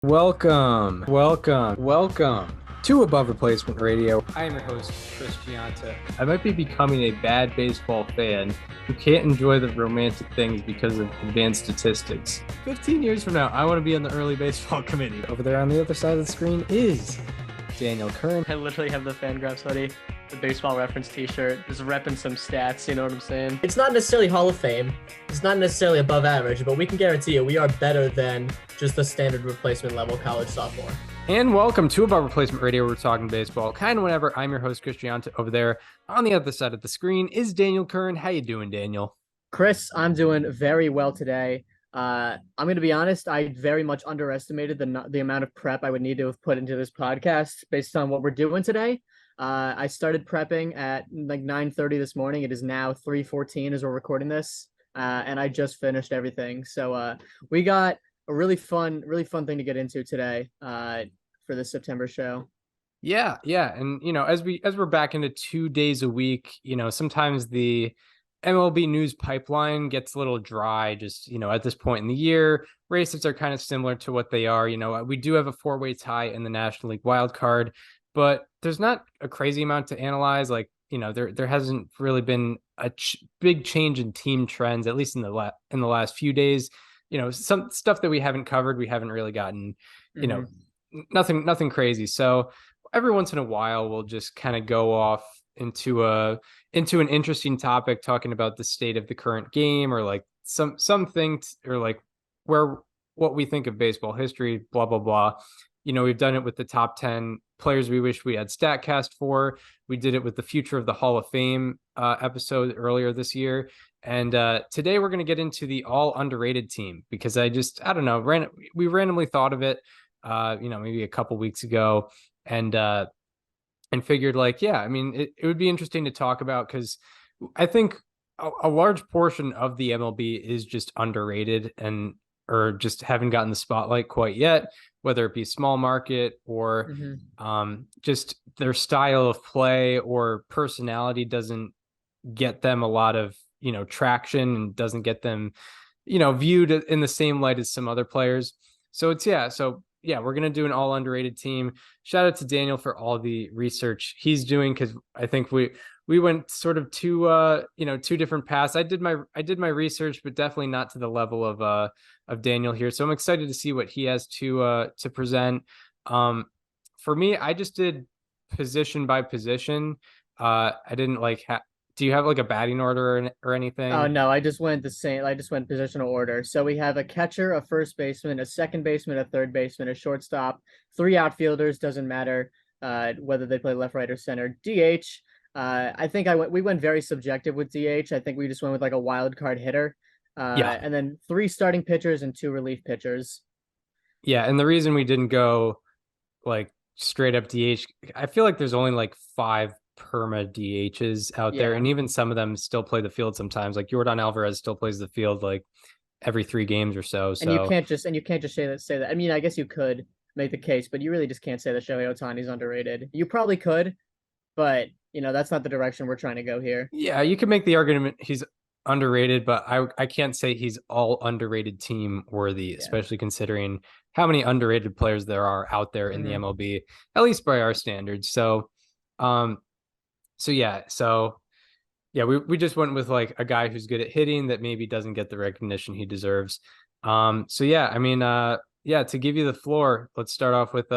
Welcome to Above Replacement Radio. I am your host, Chris Gianta. I might be becoming a bad baseball fan who can't enjoy the romantic things because of advanced statistics. 15 years from now, I want to be on the early baseball committee. Over there on the other side of the screen is Daniel Curran. I literally have the Fangraphs hoodie, the baseball reference t-shirt, just repping some stats, you know what I'm saying? It's not necessarily Hall of Fame. It's not necessarily above average, but we can guarantee you we are better than just the standard replacement level college sophomore. And welcome to Above Replacement Radio. We're talking baseball kind of whenever. I'm your host, Chris Gianta. Over there on the other side of the screen is Daniel Curran. How you doing, Daniel? Chris, I'm doing very well today. I'm going to be honest, I very much underestimated the amount of prep I would need to have put into this podcast based on what we're doing today. I started prepping at like 9:30 this morning. It is now 3:14 as we're recording this, and I just finished everything. So we got a really fun thing to get into today for this September show. Yeah. And as we're back into 2 days a week, sometimes the MLB news pipeline gets a little dry just, at this point in the year. Races are kind of similar to what they are. We do have a 4-way tie in the National League wild card, but there's not a crazy amount to analyze. Like, there hasn't really been a big change in team trends, at least in the last few days. Some stuff that we haven't covered, we haven't really gotten, nothing crazy. So every once in a while, we'll just kind of go off into an interesting topic, talking about the state of the current game, or like something, or like what we think of baseball history, blah blah blah. We've done it with the top 10 players we wish we had StatCast for. We did it with the future of the Hall of Fame episode earlier this year. And today we're going to get into the All-Underrated Team, because I don't know, we randomly thought of it, maybe a couple weeks ago, and figured it would be interesting to talk about, because I think a large portion of the MLB is just underrated or just haven't gotten the spotlight quite yet, whether it be small market or just their style of play or personality doesn't get them a lot of, traction, and doesn't get them, viewed in the same light as some other players. So we're going to do an all underrated team. Shout out to Daniel for all the research he's doing, because I think we went sort of two different paths. I did my research, but definitely not to the level of Daniel here. So I'm excited to see what he has to present. For me, I just did position by position. I didn't do you have like a batting order or anything? Oh no, I just went the same. I just went positional order. So we have a catcher, a first baseman, a second baseman, a third baseman, a shortstop, 3 outfielders. Doesn't matter whether they play left, right, or center. DH. I think we went very subjective with DH. I think we just went with like a wild card hitter. And then 3 starting pitchers and 2 relief pitchers. Yeah, and the reason we didn't go like straight up DH, I feel like there's only like 5 perma DHs out there, and even some of them still play the field sometimes. Like Yordan Alvarez still plays the field like every 3 games or so. And you can't just say that. I mean, I guess you could make the case, but you really just can't say that Shohei Ohtani's underrated. You probably could, but that's not the direction we're trying to go here. Yeah, you can make the argument he's underrated, but I can't say he's all underrated team worthy, especially considering how many underrated players there are out there in the MLB, at least by our standards. So we just went with like a guy who's good at hitting that maybe doesn't get the recognition he deserves. To give you the floor, let's start off with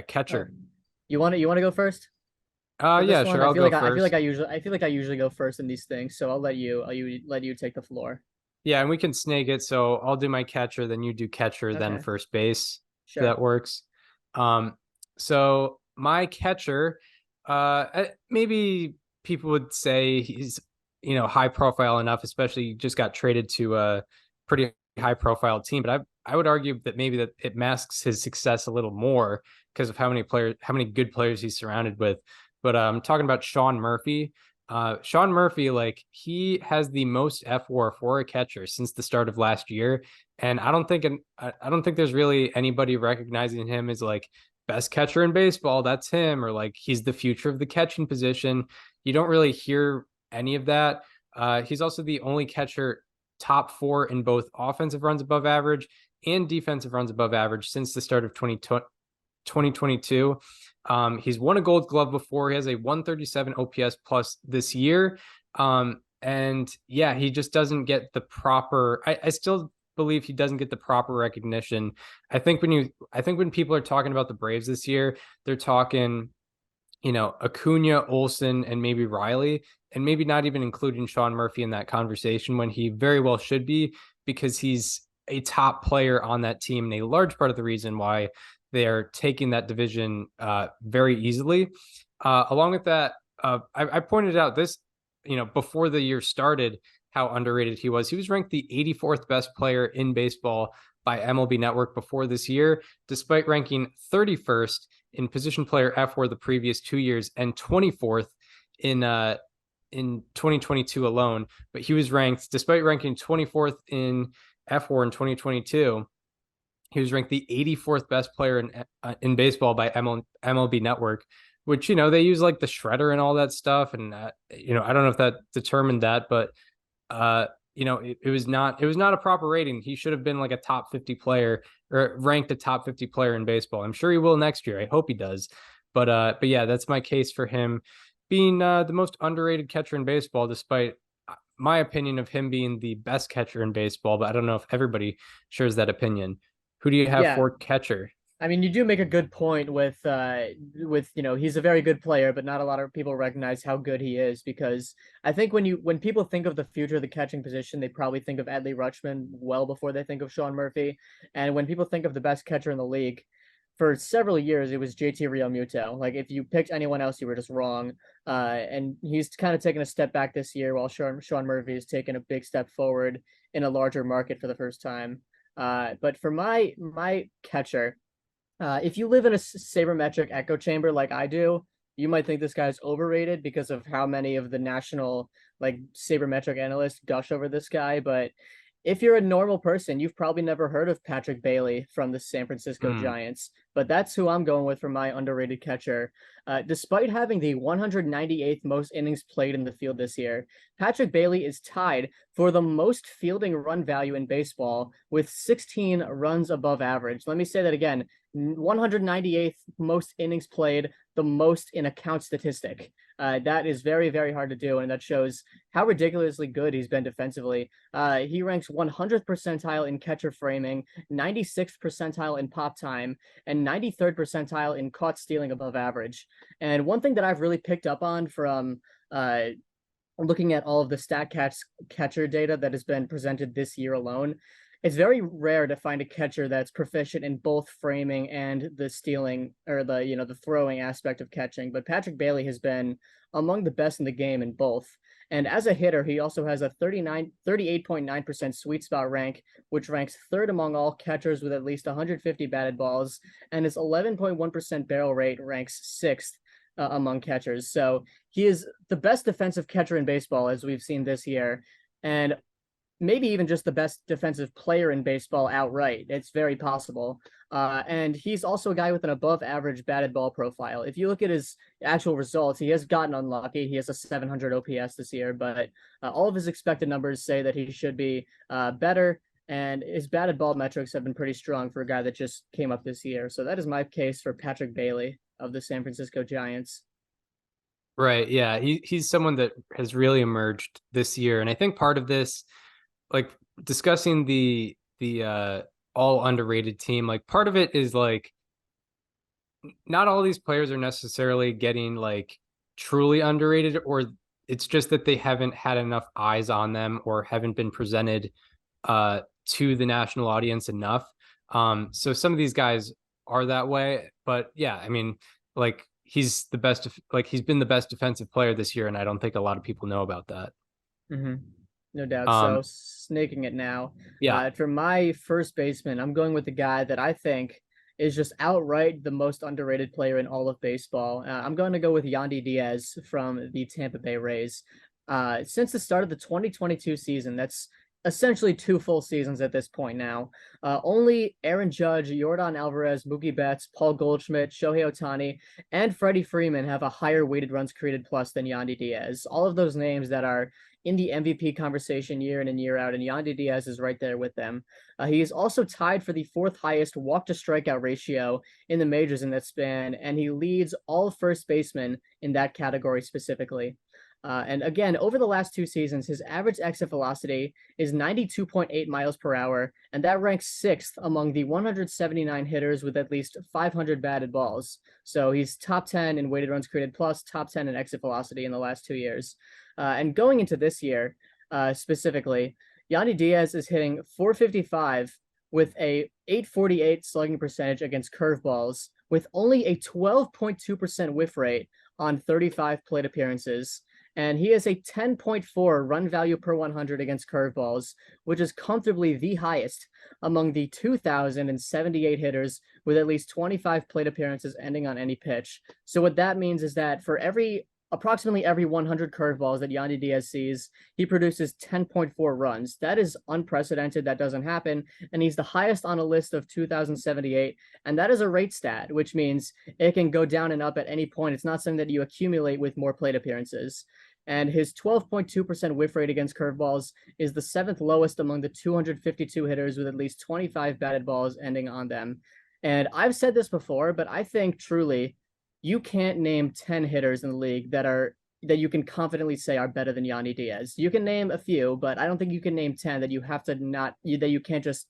catcher. You want to go first? Sure. I'll go first. I feel like I usually go first in these things, so I'll let you take the floor. Yeah, and we can snake it. So I'll do my catcher, then you do catcher, then first base. Sure. That works. So my catcher, maybe people would say he's, high profile enough, especially just got traded to a pretty high profile team. But I would argue that maybe that it masks his success a little more because of how many good players he's surrounded with. But I'm talking about Sean Murphy. Sean Murphy, like, he has the most FWAR for a catcher since the start of last year, and I don't think there's really anybody recognizing him as like best catcher in baseball. That's him, or like he's the future of the catching position. You don't really hear any of that. He's also the only catcher top 4 in both offensive runs above average and defensive runs above average since the start of 2022. He's won a Gold Glove before. He has a 137 OPS plus this year. And yeah, he just doesn't get the proper. I still believe he doesn't get the proper recognition. I think when people are talking about the Braves this year, they're talking, Acuna, Olsen, and maybe Riley, and maybe not even including Sean Murphy in that conversation when he very well should be, because he's a top player on that team and a large part of the reason why they are taking that division very easily. Along with that, I pointed out this, before the year started, how underrated he was. He was ranked the 84th best player in baseball by MLB Network before this year, despite ranking 31st in position player F4 the previous 2 years and 24th in 2022 alone. But he was ranked, despite ranking 24th in F4 in 2022, he was ranked the 84th best player in baseball by MLB Network, which, they use like the shredder and all that stuff. And, I don't know if that determined that, but, it was not a proper rating. He should have been like a top 50 player, or ranked a top 50 player in baseball. I'm sure he will next year. I hope he does. But yeah, that's my case for him being the most underrated catcher in baseball, despite my opinion of him being the best catcher in baseball. But I don't know if everybody shares that opinion. Who do you have for catcher? I mean, you do make a good point with he's a very good player, but not a lot of people recognize how good he is, because I think when people think of the future of the catching position, they probably think of Adley Rutschman well before they think of Sean Murphy. And when people think of the best catcher in the league, for several years it was JT Realmuto. Like, if you picked anyone else, you were just wrong. And he's kind of taken a step back this year, while Sean Murphy has taken a big step forward in a larger market for the first time. But for my catcher, if you live in a sabermetric echo chamber like I do, you might think this guy's overrated because of how many of the national sabermetric analysts gush over this guy. But if you're a normal person, you've probably never heard of Patrick Bailey from the San Francisco Giants. But that's who I'm going with for my underrated catcher. Despite having the 198th most innings played in the field this year, Patrick Bailey is tied for the most fielding run value in baseball with 16 runs above average. Let me say that again. 198th most innings played, the most in a count statistic. That is very, very hard to do, and that shows how ridiculously good he's been defensively. He ranks 100th percentile in catcher framing, 96th percentile in pop time, and 93rd percentile in caught stealing above average. And one thing that I've really picked up on from looking at all of the catcher data that has been presented this year alone, it's very rare to find a catcher that's proficient in both framing and the stealing, or the throwing aspect of catching. But Patrick Bailey has been among the best in the game in both. And as a hitter, he also has a 38.9% sweet spot rank, which ranks third among all catchers with at least 150 batted balls, and his 11.1% barrel rate ranks sixth among catchers. So he is the best defensive catcher in baseball, as we've seen this year, and maybe even just the best defensive player in baseball outright. It's very possible. And he's also a guy with an above average batted ball profile. If you look at his actual results, he has gotten unlucky. He has a 700 OPS this year, but all of his expected numbers say that he should be better. And his batted ball metrics have been pretty strong for a guy that just came up this year. So that is my case for Patrick Bailey of the San Francisco Giants. Right. Yeah. He's someone that has really emerged this year. And I think part of this, like discussing the all underrated team, like part of it is like not all these players are necessarily getting like truly underrated, or it's just that they haven't had enough eyes on them or haven't been presented to the national audience enough. So some of these guys are that way, but yeah, I mean, like he's been the best defensive player this year, and I don't think a lot of people know about that. Mm-hmm. No doubt. So snaking it now. Yeah. For my first baseman, I'm going with the guy that I think is just outright the most underrated player in all of baseball. I'm going to go with Yandy Diaz from the Tampa Bay Rays. Since the start of the 2022 season, that's essentially 2 full seasons at this point now. Only Aaron Judge, Yordan Alvarez, Mookie Betts, Paul Goldschmidt, Shohei Ohtani, and Freddie Freeman have a higher weighted runs created plus than Yandy Diaz. All of those names that are in the MVP conversation year in and year out, and Yandy Diaz is right there with them. He is also tied for the fourth highest walk to strikeout ratio in the majors in that span, and he leads all first basemen in that category specifically. And again, over the last 2 seasons, his average exit velocity is 92.8 miles per hour, and that ranks 6th among the 179 hitters with at least 500 batted balls. So he's top 10 in weighted runs created plus, top 10 in exit velocity in the last 2 years. And going into this year, specifically, Yandy Diaz is hitting .455 with a .848 slugging percentage against curveballs, with only a 12.2% whiff rate on 35 plate appearances. And he has a 10.4 run value per 100 against curveballs, which is comfortably the highest among the 2,078 hitters with at least 25 plate appearances ending on any pitch. So what that means is that for approximately every 100 curveballs that Yandy Diaz sees, he produces 10.4 runs. That is unprecedented. That doesn't happen. And he's the highest on a list of 2,078. And that is a rate stat, which means it can go down and up at any point. It's not something that you accumulate with more plate appearances. And his 12.2% whiff rate against curveballs is the 7th lowest among the 252 hitters with at least 25 batted balls ending on them. And I've said this before, but I think truly you can't name 10 hitters in the league that you can confidently say are better than Yandy Diaz. You can name a few, but I don't think you can name 10 that you can't just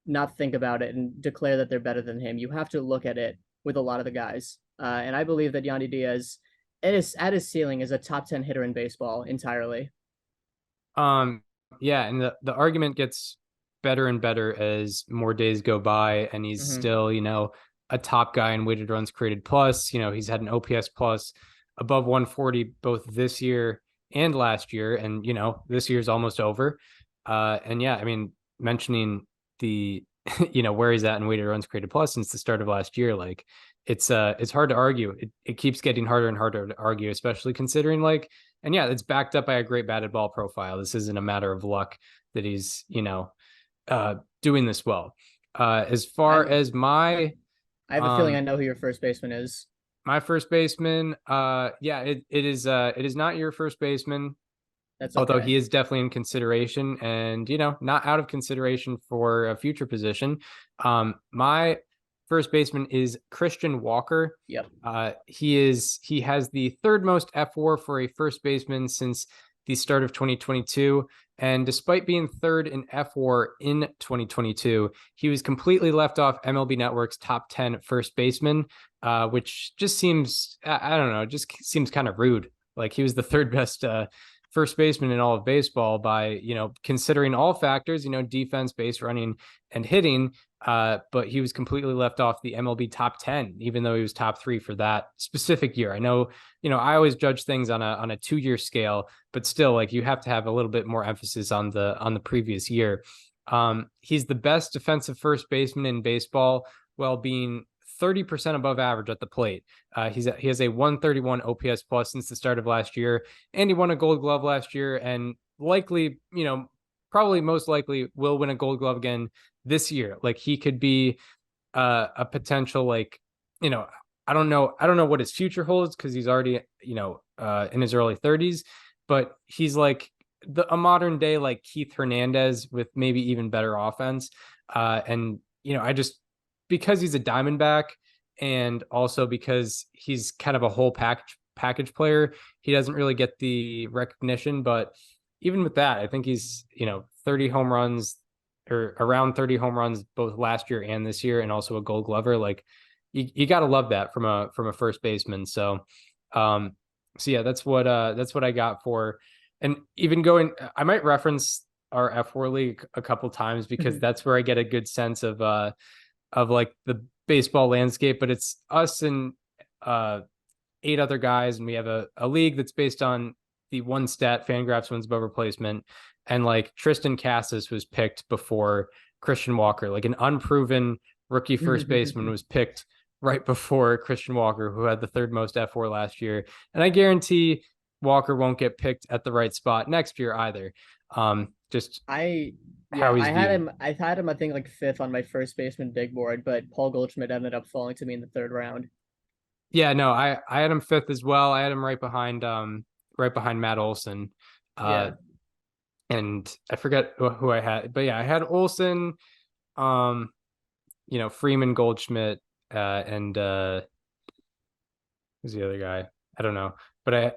not think about it and declare that they're better than him. You have to look at it with a lot of the guys. And I believe that Yandy Diaz at his ceiling is a top 10 hitter in baseball entirely. Yeah, and the argument gets better and better as more days go by, and he's still, a top guy in weighted runs created plus. He's had an OPS plus above 140 both this year and last year, and this year's almost over. And yeah, I mean, mentioning the where he's at in weighted runs created plus since the start of last year, like it's hard to argue. It keeps getting harder and harder to argue, especially considering and yeah, it's backed up by a great batted ball profile. This isn't a matter of luck that he's doing this well. As far as I have a feeling I know who your first baseman is. My first baseman, yeah, it is not your first baseman. That's okay. Although he is definitely in consideration, and not out of consideration for a future position. My first baseman is Christian Walker. Yep. He has the 3rd most F4 for a first baseman since the start of 2022. And despite being 3rd in F4 in 2022, he was completely left off MLB Network's top 10 first baseman, which just seems, I don't know, just seems kind of rude. Like, he was the 3rd best first baseman in all of baseball by, considering all factors, defense, base running, and hitting. But he was completely left off the MLB top 10, even though he was top 3 for that specific year. I know, I always judge things on a 2-year scale, but still, you have to have a little bit more emphasis on the previous year. He's the best defensive first baseman in baseball while being 30% above average at the plate. He has a 131 OPS plus since the start of last year, and he won a Gold Glove last year, and likely, probably most likely will win a Gold Glove again this year. He could be a potential, I don't know what his future holds, because he's already, in his early 30s, but he's a modern day Keith Hernandez with maybe even better offense. And because he's a Diamondback, and also because he's kind of a whole package player, he doesn't really get the recognition. But even with that, I think he's 30 home runs, or around 30 home runs both last year and this year, and also a Gold Glover. You got to love that from a first baseman. So yeah, that's what I got for. And even I might reference our F4 league a couple times, because that's where I get a good sense of the baseball landscape. But it's us and 8 other guys, and we have a league that's based on the one stat: Fangraphs wins above replacement. And Tristan Cassis was picked before Christian Walker. An unproven rookie first baseman was picked right before Christian Walker, who had the 3rd most F4 last year. And I guarantee Walker won't get picked at the right spot next year either. Just I how yeah, he's viewed. I had him I think like fifth on my first baseman big board, but Paul Goldschmidt ended up falling to me in the third round. Yeah, no, I had him fifth as well. I had him right behind Matt Olson. Uh, Yeah. and I forget who I had, but yeah, I had Olson, um, Freeman, Goldschmidt, and who's the other guy? I don't know, but I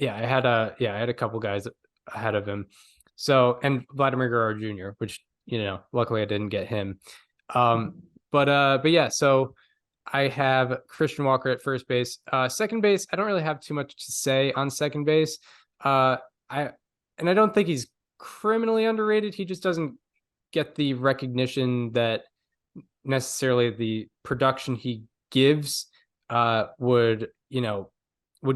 had a couple guys ahead of him. So, and Vladimir Guerrero Jr., which luckily I didn't get him. Um, but yeah, so I have Christian Walker at first base. Second base, I don't really have too much to say on second base. Uh, I and I don't think he's criminally underrated. He just doesn't get the recognition that necessarily the production he gives would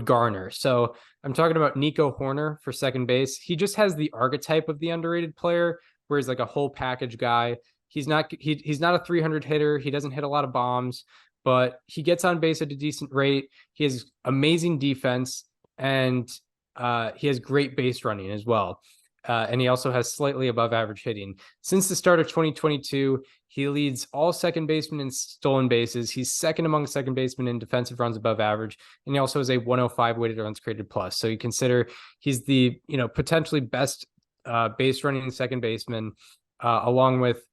garner. So I'm talking about Nico Horner for second base. He just has the archetype of the underrated player, where he's like a whole package guy. He's not a 300 hitter. He doesn't hit a lot of bombs, but he gets on base at a decent rate. He has amazing defense, and he has great base running as well. And he also has slightly above average hitting. Since the start of 2022, he leads all second basemen in stolen bases. He's second among second basemen in defensive runs above average. And he also has a 105 weighted runs created plus. So you consider he's the, potentially best base running second baseman, along with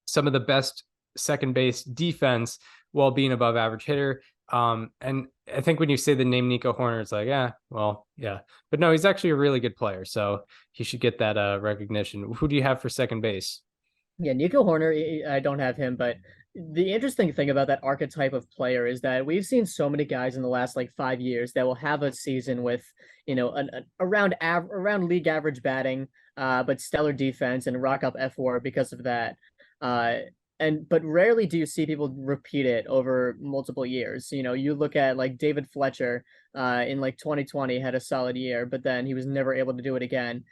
some of the best second base defense while being above average hitter. And I think when you say the name Nico Horner, it's like, yeah, well, yeah. But no, he's actually a really good player. So he should get that recognition. Who do you have for second base? Yeah, Nico Horner, I don't have him, but the interesting thing about that archetype of player is that we've seen so many guys in the last like 5 years that will have a season with, around league average batting, but stellar defense and rock up FWAR because of that. Uh, but rarely do you see people repeat it over multiple years. You look at like David Fletcher, in like 2020 had a solid year, but then he was never able to do it again.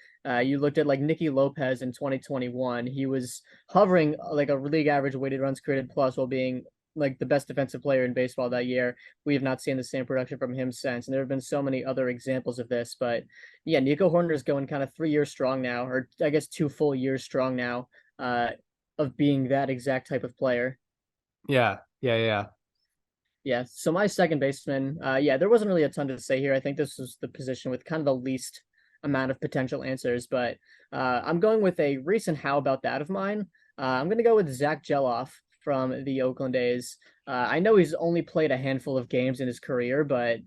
You looked at like Nicky Lopez in 2021. He was hovering like a league average weighted runs created plus while being like the best defensive player in baseball that year. We have not seen the same production from him since. And there have been so many other examples of this. But yeah, Nico Horner is going kind of 3 years strong now, or I guess 2 full years strong now, of being that exact type of player. Yeah, yeah, yeah. Yeah. So my second baseman, yeah, there wasn't really a ton to say here. I think this was the position with kind of the least amount of potential answers, but I'm going with a recent how about that of mine. I'm going to go with Zach Geloff from the Oakland A's. I know he's only played a handful of games in his career, but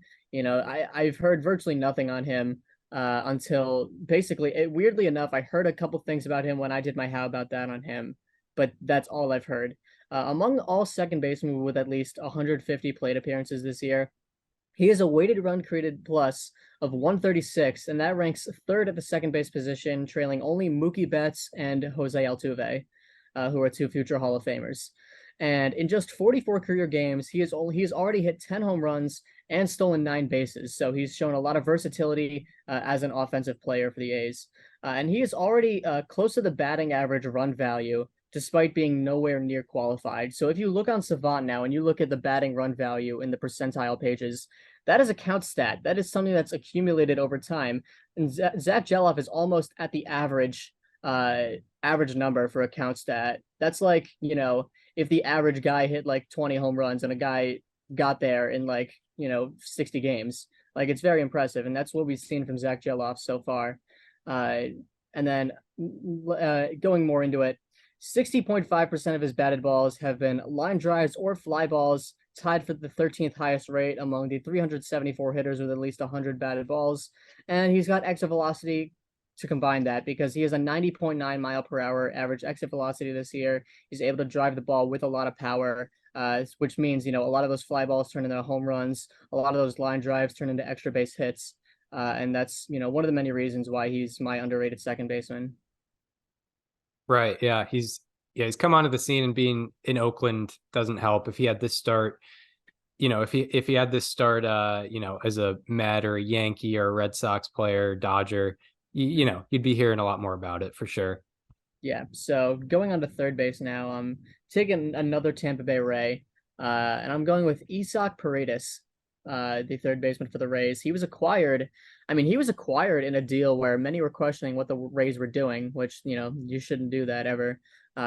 I've heard virtually nothing on him until basically, weirdly enough, I heard a couple things about him when I did my how about that on him, but that's all I've heard. Among all second basemen with at least 150 plate appearances this year, he has a weighted run created plus of 136, and that ranks third at the second base position, trailing only Mookie Betts and Jose Altuve, who are two future Hall of Famers. And in just 44 career games, he's already hit 10 home runs and stolen 9 bases. So he's shown a lot of versatility as an offensive player for the A's. And he is already close to the batting average run value despite being nowhere near qualified. So if you look on Savant now and you look at the batting run value in the percentile pages, that is a count stat. That is something that's accumulated over time. And Zach Geloff is almost at the average number for a count stat. That's like, if the average guy hit like 20 home runs and a guy got there in like, 60 games. Like it's very impressive. And that's what we've seen from Zach Geloff so far. And then going more into it, 60.5% of his batted balls have been line drives or fly balls, tied for the 13th highest rate among the 374 hitters with at least 100 batted balls. And he's got exit velocity to combine that because he has a 90.9 mile per hour average exit velocity this year. He's able to drive the ball with a lot of power, which means, a lot of those fly balls turn into home runs. A lot of those line drives turn into extra base hits. And that's, one of the many reasons why he's my underrated second baseman. Right. Yeah. He's come onto the scene, and being in Oakland doesn't help. If he had this start, if he had this start, as a Met or a Yankee or a Red Sox player, Dodger, you'd be hearing a lot more about it for sure. Yeah. So going on to third base now, I'm taking another Tampa Bay Ray, and I'm going with Isaac Paredes. the third baseman for the Rays. He was acquired. I mean, he was acquired in a deal where many were questioning what the Rays were doing, which, you shouldn't do that ever.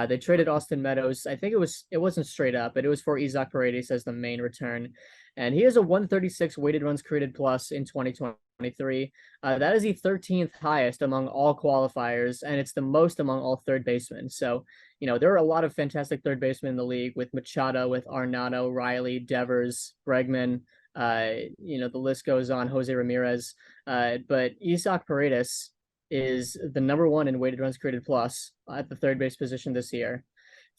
They traded Austin Meadows. I think it wasn't straight up, but it was for Isaac Paredes as the main return. And he has a 136 weighted runs created plus in 2023. That is the 13th highest among all qualifiers, and it's the most among all third basemen. So, there are a lot of fantastic third basemen in the league with Machado, with Arenado, Riley, Devers, Bregman. The list goes on, Jose Ramirez. But Isaac Paredes is the number one in weighted runs created plus at the third base position this year.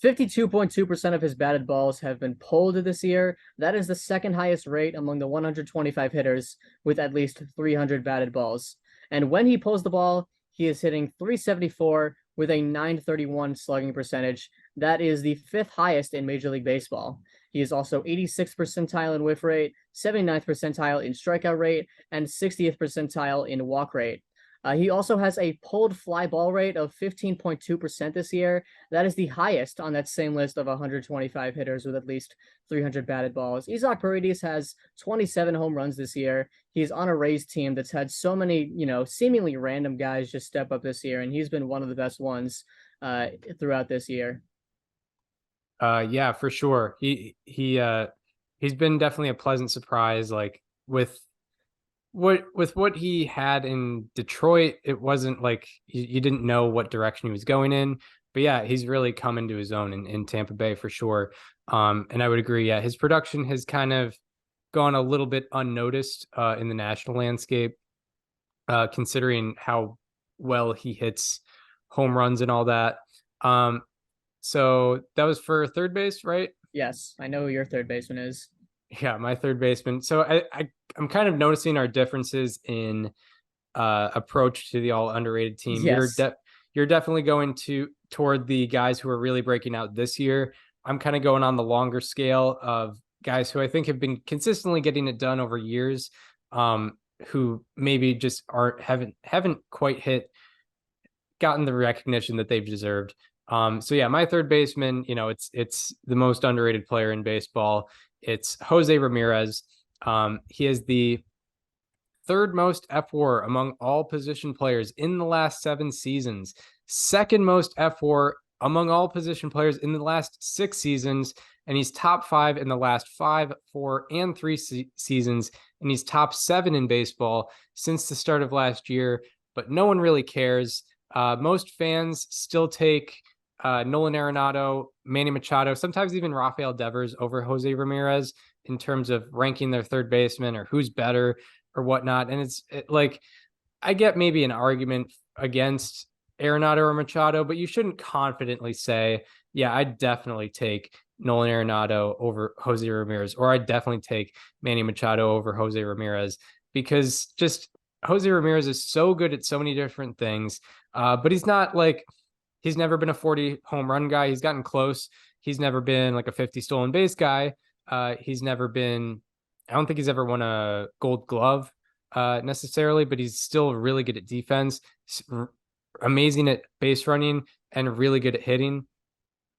52.2% of his batted balls have been pulled this year. That is the second highest rate among the 125 hitters with at least 300 batted balls. And when he pulls the ball, he is hitting 374 with a 931 slugging percentage. That is the fifth highest in Major League Baseball. He is also 86th percentile in whiff rate, 79th percentile in strikeout rate, and 60th percentile in walk rate. He also has a pulled fly ball rate of 15.2% this year. That is the highest on that same list of 125 hitters with at least 300 batted balls. Isaac Paredes has 27 home runs this year. He's on a Rays team that's had so many, seemingly random guys just step up this year, and he's been one of the best ones throughout this year. Yeah, for sure. He's been definitely a pleasant surprise. Like with what he had in Detroit, it wasn't like you didn't know what direction he was going in. But yeah, he's really come into his own in Tampa Bay for sure. And I would agree. Yeah, his production has kind of gone a little bit unnoticed in the national landscape, considering how well he hits home runs and all that. So that was for third base, right? Yes, I know who your third baseman is. Yeah, my third baseman. So I'm kind of noticing our differences in approach to the all underrated team. Yes. You're definitely going toward the guys who are really breaking out this year. I'm kind of going on the longer scale of guys who I think have been consistently getting it done over years, who maybe just haven't quite gotten the recognition that they've deserved. So yeah, my third baseman, it's the most underrated player in baseball. It's Jose Ramirez. He is the third most FWAR among all position players in the last 7 seasons. Second most FWAR among all position players in the last 6 seasons. And he's top 5 in the last 5, 4, and 3 seasons. And he's top 7 in baseball since the start of last year. But no one really cares. Most fans still take Nolan Arenado, Manny Machado, sometimes even Rafael Devers over Jose Ramirez in terms of ranking their third baseman or who's better or whatnot. And like, I get maybe an argument against Arenado or Machado, but you shouldn't confidently say, yeah, I'd definitely take Nolan Arenado over Jose Ramirez, or I'd definitely take Manny Machado over Jose Ramirez, because just Jose Ramirez is so good at so many different things. But he's not like, he's never been a 40 home run guy. He's gotten close. He's never been like a 50 stolen base guy. He's never been, I don't think he's ever won a gold glove necessarily, but he's still really good at defense, amazing at base running, and really good at hitting.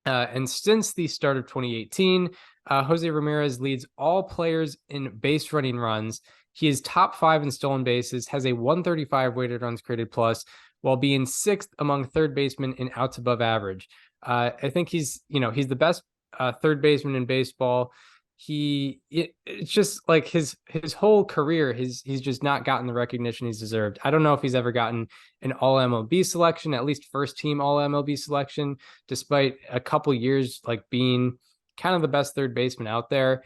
And since the start of 2018, Jose Ramirez leads all players in base running runs. He is top 5 in stolen bases, has a 135 weighted runs created plus, while being 6th among third basemen in outs above average. I think he's the best third baseman in baseball. It's just like his whole career, he's just not gotten the recognition he's deserved. I don't know if he's ever gotten an all MLB selection, at least first team all MLB selection, despite a couple years like being kind of the best third baseman out there.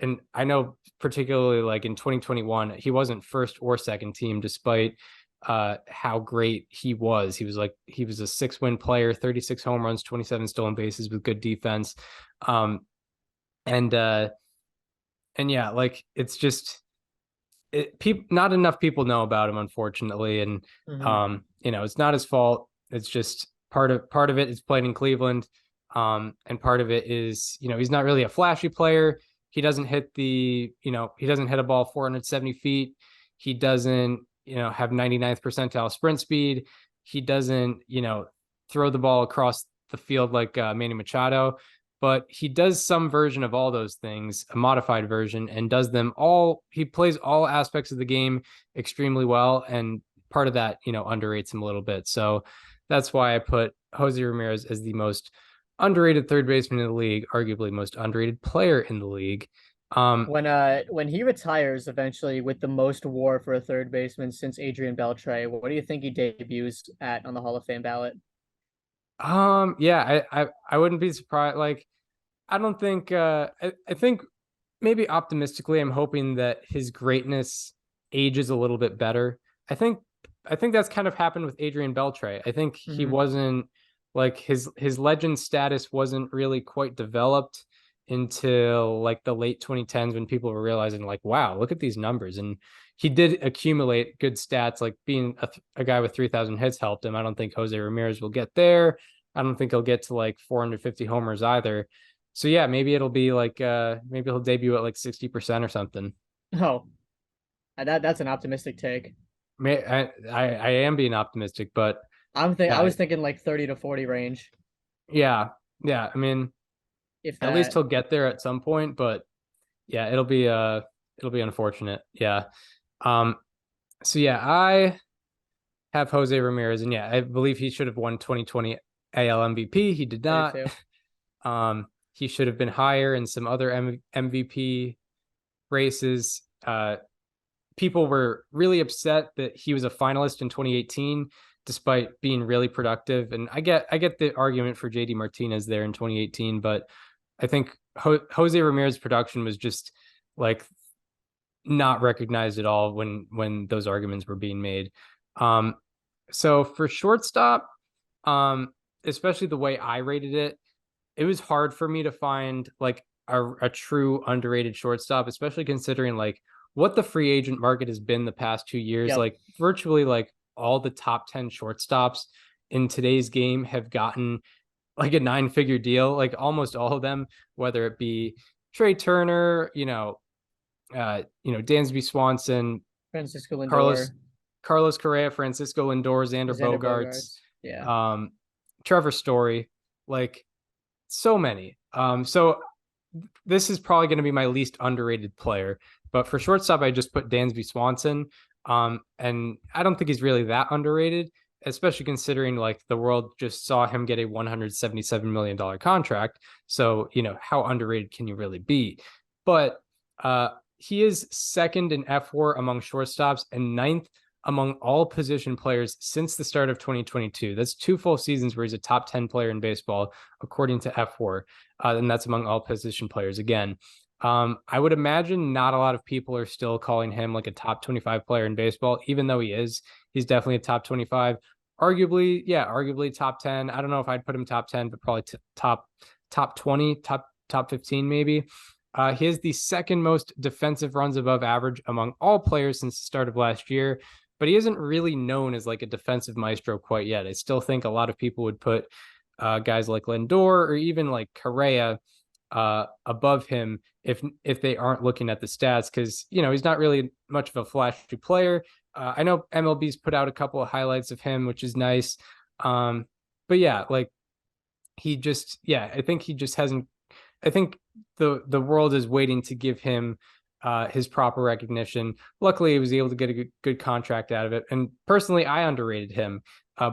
And I know particularly like in 2021, he wasn't first or second team, despite how great he was. He was a 6-win player, 36 home runs, 27 stolen bases with good defense. And yeah, like it's just not enough people know about him, unfortunately. And it's not his fault. It's just part of it is playing in Cleveland. And part of it is, he's not really a flashy player. He doesn't hit he doesn't hit a ball 470 feet. He doesn't, have 99th percentile sprint speed. He doesn't, throw the ball across the field like Manny Machado. but he does some version of all those things, a modified version, and does them all. He plays all aspects of the game extremely well, and part of that, underrates him a little bit. So that's why I put Jose Ramirez as the most underrated third baseman in the league, arguably most underrated player in the league. When he retires eventually with the most WAR for a third baseman since Adrian Beltre, what do you think he debuts at on the Hall of Fame ballot? Yeah, I wouldn't be surprised. Like, I don't think I think maybe optimistically, I'm hoping that his greatness ages a little bit better. I think that's kind of happened with Adrian Beltre. I think he wasn't like his legend status wasn't really quite developed until like the late 2010s when people were realizing like, wow, look at these numbers. And he did accumulate good stats, like being a guy with 3,000 hits helped him. I don't think Jose Ramirez will get there. I don't think he'll get to like 450 homers either. So yeah, maybe it'll be like maybe he'll debut at like 60% or something. Oh, that's an optimistic take. I am being optimistic, but I yeah, was thinking like 30 to 40 range, yeah. I mean, if at least that. he'll get there at some point, but yeah, it'll be unfortunate. Yeah. Um so yeah, I have Jose Ramirez, and yeah, I believe he should have won 2020 AL MVP. He did I do not. too. He should have been higher in some other MVP races. People were really upset that he was a finalist in 2018 despite being really productive, and I get the argument for JD Martinez there in 2018, but I think Jose Ramirez's production was just like not recognized at all when those arguments were being made. So for shortstop, especially the way I rated it, it was hard for me to find like a true underrated shortstop, especially considering like what the free agent market has been the past 2 years. Yep. Like virtually like all the top 10 shortstops in today's game have gotten like a 9-figure deal, like almost all of them, whether it be Trey Turner, Dansby Swanson, Francisco Carlos Lindor, Carlos Correa, Francisco Lindor, Xander Xander Bogaerts, Bogaerts. Yeah. Trevor Story, like so many. So this is probably going to be my least underrated player. But for shortstop, I just put Dansby Swanson. And I don't think he's really that underrated, especially considering like the world just saw him get a $177 million contract. So, how underrated can you really be? But he is second in F4 among shortstops and ninth among all position players since the start of 2022. That's 2 full seasons where he's a top 10 player in baseball, according to F4. And that's among all position players again. I would imagine not a lot of people are still calling him like a top 25 player in baseball, even though he is. He's definitely a top 25. Arguably top 10. I don't know if I'd put him top 10, but probably top 20, top 15 maybe. He has the second most defensive runs above average among all players since the start of last year, but he isn't really known as like a defensive maestro quite yet. I still think a lot of people would put guys like Lindor or even like Correa above him if they aren't looking at the stats, because he's not really much of a flashy player. I know MLB's put out a couple of highlights of him, which is nice. But yeah, like I think he just hasn't. I think the world is waiting to give him his proper recognition. Luckily, he was able to get a good contract out of it. And personally, I underrated him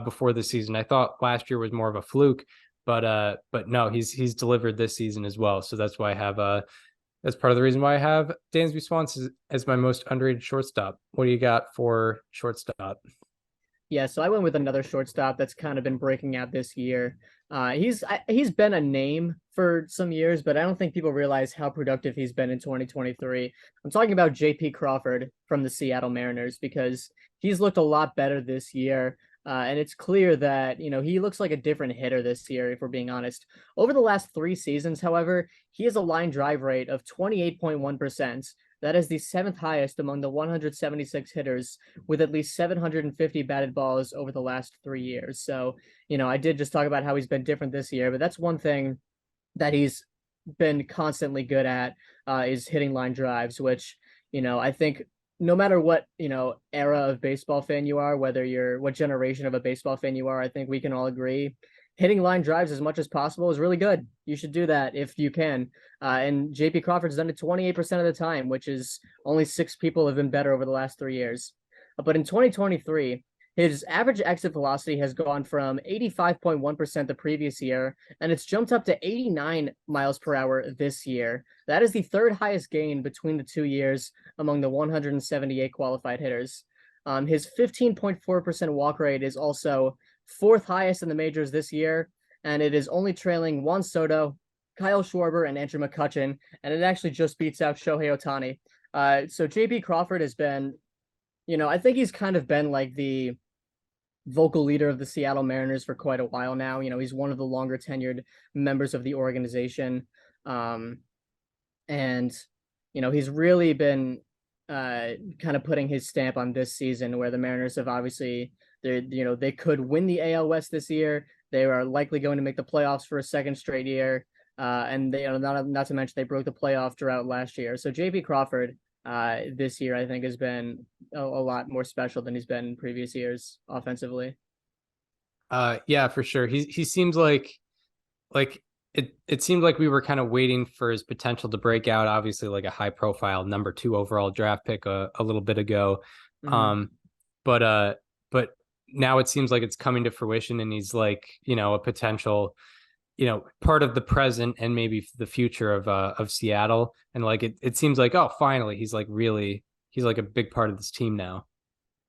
before the season. I thought last year was more of a fluke, but no, he's delivered this season as well. So that's why I have that's part of the reason why I have Dansby Swanson as my most underrated shortstop. What do you got for shortstop? Yeah, so I went with another shortstop that's kind of been breaking out this year. He's been a name for some years, but I don't think people realize how productive he's been in 2023. I'm talking about JP Crawford from the Seattle Mariners, because he's looked a lot better this year. And it's clear that, he looks like a different hitter this year, if we're being honest. Over the last 3 seasons, however, he has a line drive rate of 28.1%. That is the 7th highest among the 176 hitters with at least 750 batted balls over the last 3 years. So, I did just talk about how he's been different this year, but that's one thing that he's been constantly good at, is hitting line drives, which, I think no matter what, era of baseball fan you are, what generation of a baseball fan you are, I think we can all agree hitting line drives as much as possible is really good. You should do that if you can. And JP Crawford's done it 28% of the time, which is only 6 people have been better over the last 3 years. But in 2023, his average exit velocity has gone from 85.1% the previous year, and it's jumped up to 89 miles per hour this year. That is the third highest gain between the 2 years among the 178 qualified hitters. His 15.4% walk rate is also fourth highest in the majors this year, and it is only trailing Juan Soto, Kyle Schwarber, and Andrew McCutchen, and it actually just beats out Shohei Ohtani. So JP Crawford has been, I think he's kind of been like the vocal leader of the Seattle Mariners for quite a while now. He's one of the longer tenured members of the organization. And he's really been kind of putting his stamp on this season, where the Mariners have obviously they could win the AL West this year. They are likely going to make the playoffs for a second straight year. And they not to mention they broke the playoff drought last year. So JP Crawford this year, I think, has been a lot more special than he's been in previous years offensively. Yeah, for sure. He seems like it seemed like we were kind of waiting for his potential to break out. Obviously, like a high profile number 2 overall draft pick a little bit ago. Mhm. But now it seems like it's coming to fruition, and he's like, a potential, part of the present and maybe the future of Seattle. And like it seems like, oh, finally he's like a big part of this team now.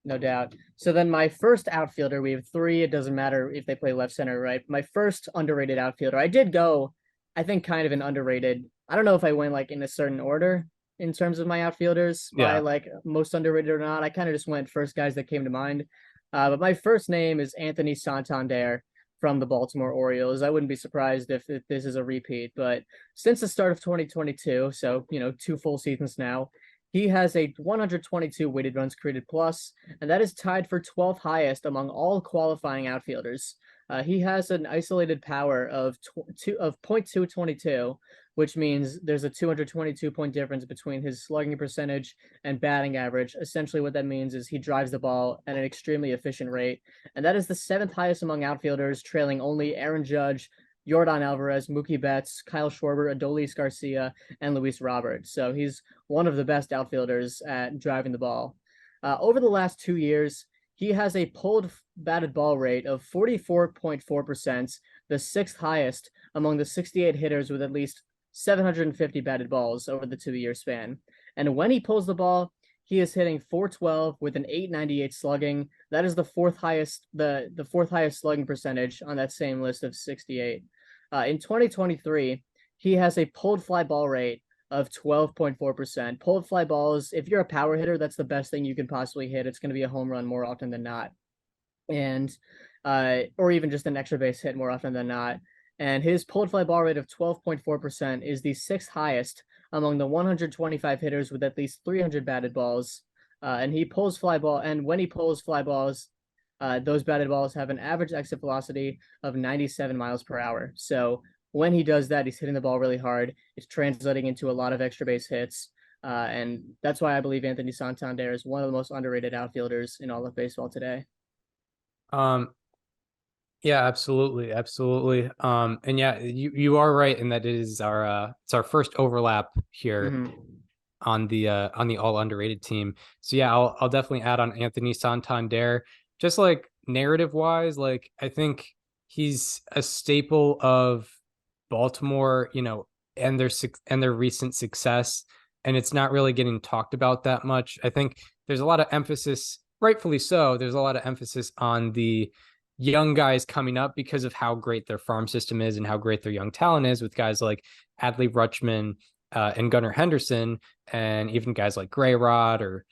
No doubt. So then my first outfielder, we have 3. It doesn't matter if they play left, center, right. My first underrated outfielder, I did go, I think, kind of an underrated. I don't know if I went like in a certain order in terms of my outfielders by like most underrated or not. I kind of just went first guys that came to mind. But my first name is Anthony Santander from the Baltimore Orioles. I wouldn't be surprised if this is a repeat, but since the start of 2022, so 2 full seasons now, he has a 122 weighted runs created plus, and that is tied for 12th highest among all qualifying outfielders. He has an isolated power of .222, which means there's a 222-point difference between his slugging percentage and batting average. Essentially, what that means is he drives the ball at an extremely efficient rate, and that is the 7th highest among outfielders, trailing only Aaron Judge, Yordan Alvarez, Mookie Betts, Kyle Schwarber, Adolis Garcia, and Luis Robert. So he's one of the best outfielders at driving the ball. Over the last 2 years, he has a pulled batted ball rate of 44.4%, the 6th highest among the 68 hitters with at least 750 batted balls over the 2-year span. And when he pulls the ball, he is hitting .412 with an .898 slugging. That is the 4th highest, the 4th highest slugging percentage on that same list of 68. In 2023, he has a pulled fly ball rate of 12.4%. Pulled fly balls, if you're a power hitter, that's the best thing you can possibly hit. It's going to be a home run more often than not. And or even just an extra base hit more often than not. And his pulled fly ball rate of 12.4% is the 6th highest among the 125 hitters with at least 300 batted balls. And he pulls fly ball, and when he pulls fly balls, those batted balls have an average exit velocity of 97 miles per hour. So when he does that, he's hitting the ball really hard. It's translating into a lot of extra base hits. And that's why I believe Anthony Santander is one of the most underrated outfielders in all of baseball today. Yeah, absolutely. Absolutely. And yeah, you are right in that it's our first overlap here. Mm-hmm. On the all underrated team. So yeah, I'll definitely add on Anthony Santander. Just like narrative wise, like I think he's a staple of Baltimore, and their recent success, and it's not really getting talked about that much. I think there's a lot of emphasis, rightfully so. There's a lot of emphasis on the young guys coming up because of how great their farm system is and how great their young talent is, with guys like Adley Rutschman and Gunnar Henderson, and even guys like Gray Rod or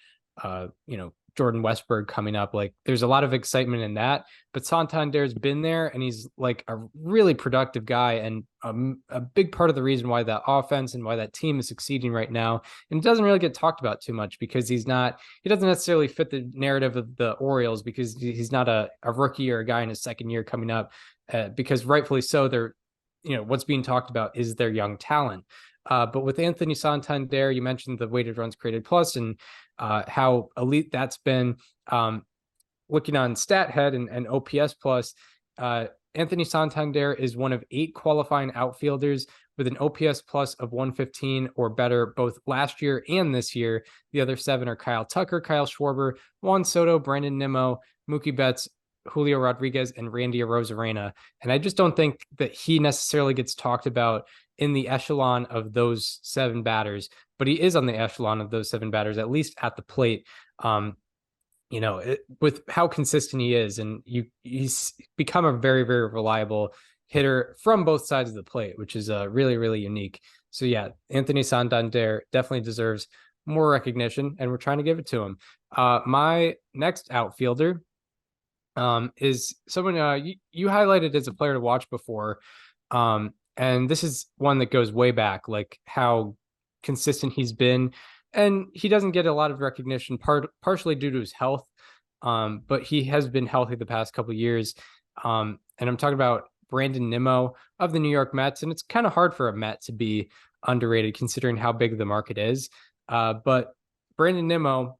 Jordan Westberg coming up. Like there's a lot of excitement in that, but Santander's been there, and he's like a really productive guy, and a big part of the reason why that offense and why that team is succeeding right now. And it doesn't really get talked about too much because he doesn't necessarily fit the narrative of the Orioles, because he's not a rookie or a guy in his second year coming up, because rightfully so, they're, what's being talked about is their young talent. But with Anthony Santander, you mentioned the weighted runs created plus, and how elite that's been. Looking on StatHead and OPS plus, Anthony Santander is one of 8 qualifying outfielders with an OPS plus of 115 or better both last year and this year. The other 7 are Kyle Tucker, Kyle Schwarber, Juan Soto, Brandon Nimmo, Mookie Betts, Julio Rodriguez, and Randy Arozarena. And I just don't think that he necessarily gets talked about in the echelon of those 7 batters, but he is on the echelon of those 7 batters, at least at the plate. With how consistent he is, and he's become a very, very reliable hitter from both sides of the plate, which is really, really unique. So yeah, Anthony Santander definitely deserves more recognition, and we're trying to give it to him. My next outfielder is someone you highlighted as a player to watch before. And this is one that goes way back, like how consistent he's been. And he doesn't get a lot of recognition, partially due to his health. But he has been healthy the past couple of years. And I'm talking about Brandon Nimmo of the New York Mets. And it's kind of hard for a Met to be underrated considering how big the market is. But Brandon Nimmo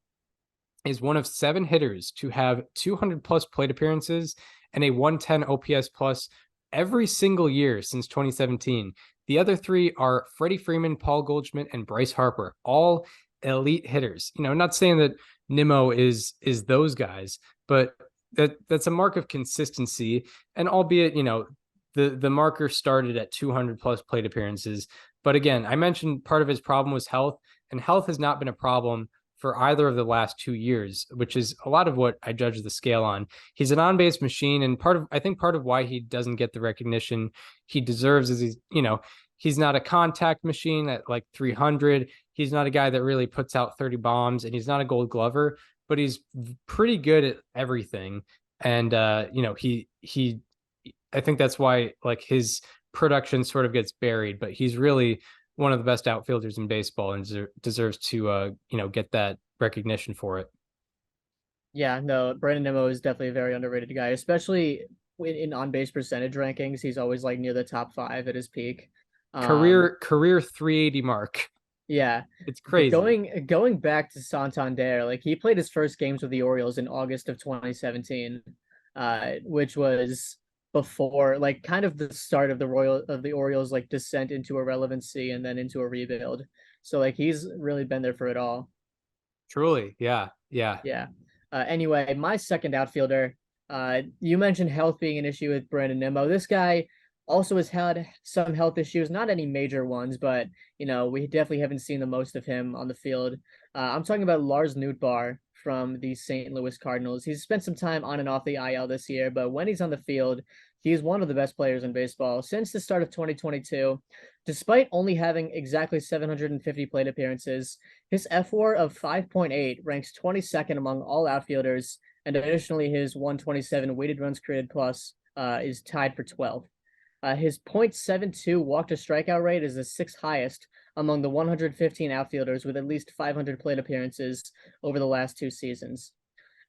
is one of 7 hitters to have 200 plus plate appearances and a 110 OPS plus every single year since 2017. The other 3 are Freddie Freeman, Paul Goldschmidt, and Bryce Harper, all elite hitters. Not saying that Nimmo is those guys, but that's a mark of consistency. And albeit, the marker started at 200 plus plate appearances. But again, I mentioned part of his problem was health, and health has not been a problem for either of the last 2 years, which is a lot of what I judge the scale on. He's an on-base machine, and I think part of why he doesn't get the recognition he deserves is he's not a contact machine at like 300. He's not a guy that really puts out 30 bombs, and he's not a Gold Glover, but he's pretty good at everything. And I think that's why like his production sort of gets buried, but he's really one of the best outfielders in baseball and deserves to get that recognition for it. Yeah, no, Brandon Nimmo is definitely a very underrated guy, especially in on-base percentage rankings. He's always like near the top 5 at his peak. Career 380 mark. Yeah, it's crazy. Going back to Santander, like he played his first games with the Orioles in August of 2017, which was before like kind of the start of the Orioles like descent into irrelevancy and then into a rebuild. So like he's really been there for it all. Truly, yeah. Anyway, my second outfielder, you mentioned health being an issue with Brandon Nimmo. This guy also has had some health issues, not any major ones, but we definitely haven't seen the most of him on the field. I'm talking about Lars Nootbaar from the St. Louis Cardinals. He's spent some time on and off the IL this year, but when he's on the field, he's one of the best players in baseball since the start of 2022. Despite only having exactly 750 plate appearances, his FWAR of 5.8 ranks 22nd among all outfielders, and additionally, his 127 weighted runs created plus is tied for 12th. His .72 walk to strikeout rate is the 6th highest among the 115 outfielders with at least 500 plate appearances over the last 2 seasons.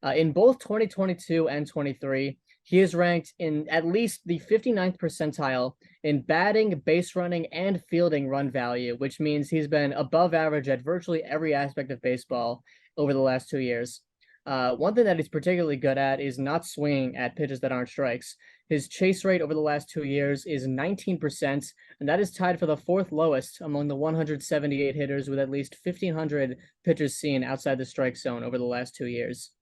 In both 2022 and 23, he is ranked in at least the 59th percentile in batting, base running, and fielding run value, which means he's been above average at virtually every aspect of baseball over the last 2 years. One thing that he's particularly good at is not swinging at pitches that aren't strikes. His chase rate over the last 2 years is 19%, and that is tied for the 4th lowest among the 178 hitters with at least 1,500 pitches seen outside the strike zone over the last 2 years.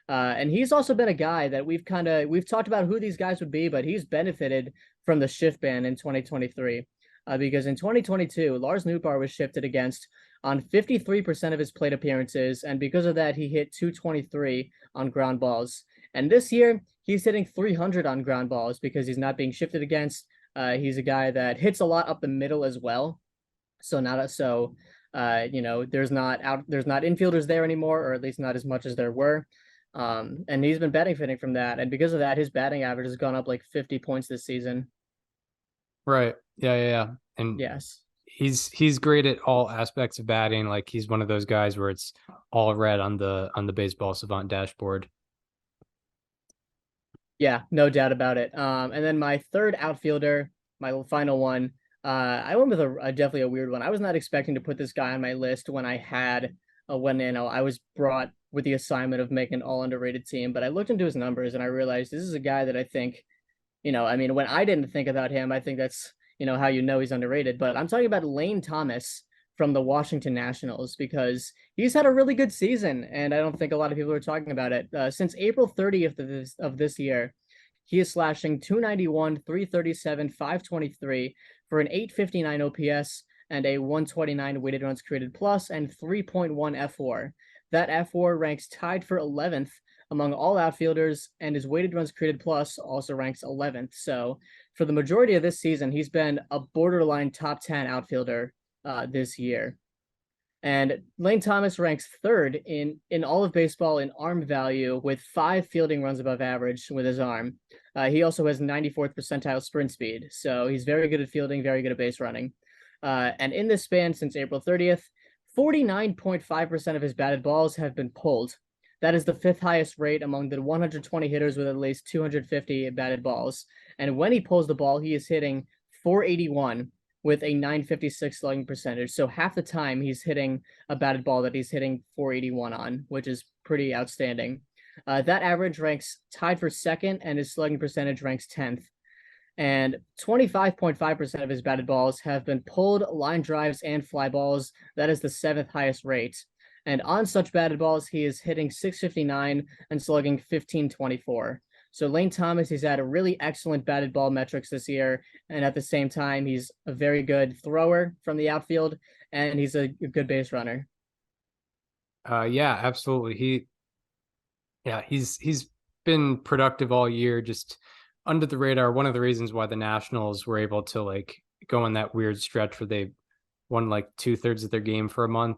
And he's also been a guy that we've talked about who these guys would be, but he's benefited from the shift ban in 2023. Because in 2022, Lars Nootbaar was shifted against on 53% of his plate appearances, and because of that, he hit 223 on ground balls. And this year, he's hitting 300 on ground balls because he's not being shifted against. He's a guy that hits a lot up the middle as well. So there's not infielders there anymore, or at least not as much as there were. And he's been benefiting from that. And because of that, his batting average has gone up like 50 points this season. Right. Yeah. And yes, he's great at all aspects of batting. Like he's one of those guys where it's all red on the baseball savant dashboard. Yeah, no doubt about it. And then my third outfielder, my final one, I went with definitely a weird one. I was not expecting to put this guy on my list when I was brought with the assignment of making an all underrated team, but I looked into his numbers and I realized this is a guy that I think I mean, when I didn't think about him, I think that's, how he's underrated. But I'm talking about Lane Thomas from the Washington Nationals because he's had a really good season, and I don't think a lot of people are talking about it. Since April 30th of this year, he is slashing 291, 337, 523 for an 859 OPS and a 129 weighted runs created plus and 3.1 F4. That F4 ranks tied for 11th among all outfielders, and his weighted runs created plus also ranks 11th. So for the majority of this season, he's been a borderline top 10 outfielder this year. And Lane Thomas ranks third in all of baseball in arm value with 5 fielding runs above average with his arm. He also has 94th percentile sprint speed. So he's very good at fielding, very good at base running. And in this span since April 30th, 49.5% of his batted balls have been pulled. That is the 5th highest rate among the 120 hitters with at least 250 batted balls. And when he pulls the ball, he is hitting 481 with a 956 slugging percentage. So half the time he's hitting a batted ball that he's hitting 481 on, which is pretty outstanding. That average ranks tied for second, and his slugging percentage ranks 10th. And 25.5% of his batted balls have been pulled, line drives, and fly balls. That is the 7th highest rate. And on such batted balls, he is hitting 659 and slugging 1524. So Lane Thomas, he's had a really excellent batted ball metrics this year. And at the same time, he's a very good thrower from the outfield, and he's a good base runner. Yeah, absolutely. He's been productive all year, just under the radar. One of the reasons why the Nationals were able to like go on that weird stretch where they won like 2/3 of their games for a month.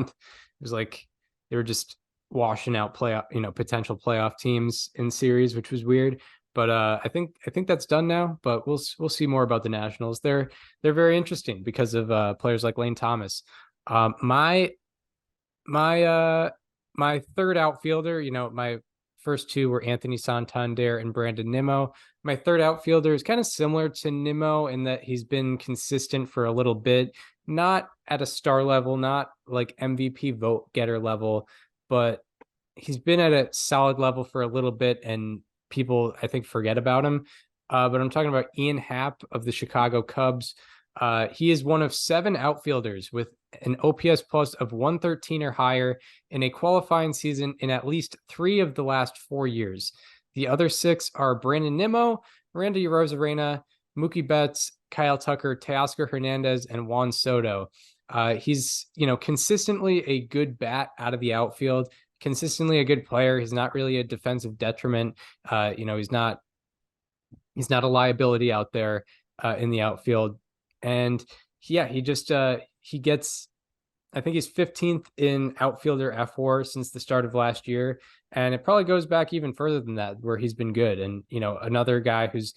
It was like they were just washing out potential playoff teams in series, which was weird. But I think that's done now. But we'll see more about the Nationals. They're very interesting because of players like Lane Thomas. My third outfielder, my first two were Anthony Santander and Brandon Nimmo. My third outfielder is kind of similar to Nimmo in that he's been consistent for a little bit, not at a star level, not like MVP vote getter level, but he's been at a solid level for a little bit, and people, I think, forget about him. But I'm talking about Ian Happ of the Chicago Cubs. He is one of 7 outfielders with an OPS plus of 113 or higher in a qualifying season in at least 3 of the last 4 years. The other 6 are Brandon Nimmo, Randy Arozarena, Mookie Betts, Kyle Tucker, Teoscar Hernandez, and Juan Soto. He's, consistently a good bat out of the outfield, consistently a good player. He's not really a defensive detriment. He's not a liability out there in the outfield. And he just he gets, I think he's 15th in outfielder F4 since the start of last year, and it probably goes back even further than that, where he's been good. And another guy who's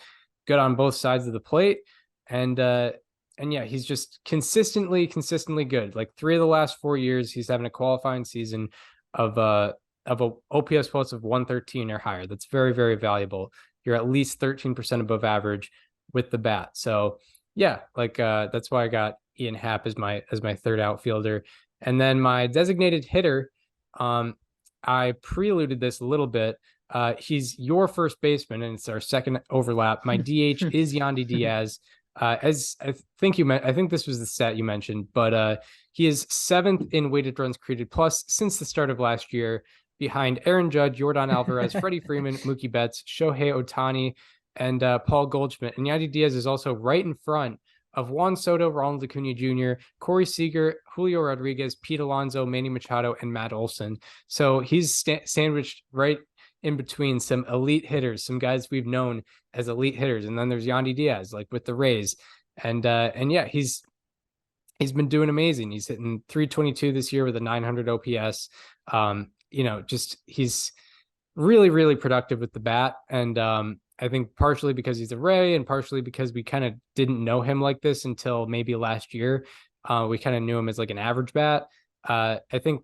good on both sides of the plate, and yeah, he's just consistently good. Like 3 of the last 4 years, he's having a qualifying season of a OPS plus of 113 or higher. That's very, very valuable. You're at least 13% above average with the bat. So yeah, that's why I got Ian Happ as my third outfielder. And then my designated hitter, I preluded this a little bit. He's your first baseman, and it's our second overlap. My DH is Yandy Diaz. As I think this was the stat you mentioned, but he is 7th in weighted runs created plus since the start of last year, behind Aaron Judge, Yordan Alvarez, Freddie Freeman, Mookie Betts, Shohei Ohtani, and Paul Goldschmidt. And Yandy Diaz is also right in front of Juan Soto, Ronald Acuna Jr., Corey Seager, Julio Rodriguez, Pete Alonso, Manny Machado, and Matt Olson. So he's sandwiched right in between some elite hitters, some guys we've known as elite hitters. And then there's Yandy Diaz, like with the Rays. And yeah, he's been doing amazing. He's hitting 322 this year with a 900 OPS. He's really, really productive with the bat. And I think partially because he's a Ray, and partially because we kind of didn't know him like this until maybe last year. We kind of knew him as like an average bat. I think,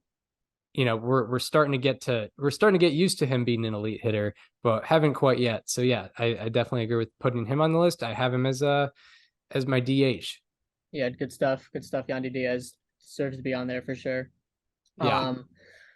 we're starting to get used to him being an elite hitter, but haven't quite yet. So yeah, I definitely agree with putting him on the list. I have him as my DH. Yeah, good stuff. Yandy Diaz deserves to be on there for sure. Yeah.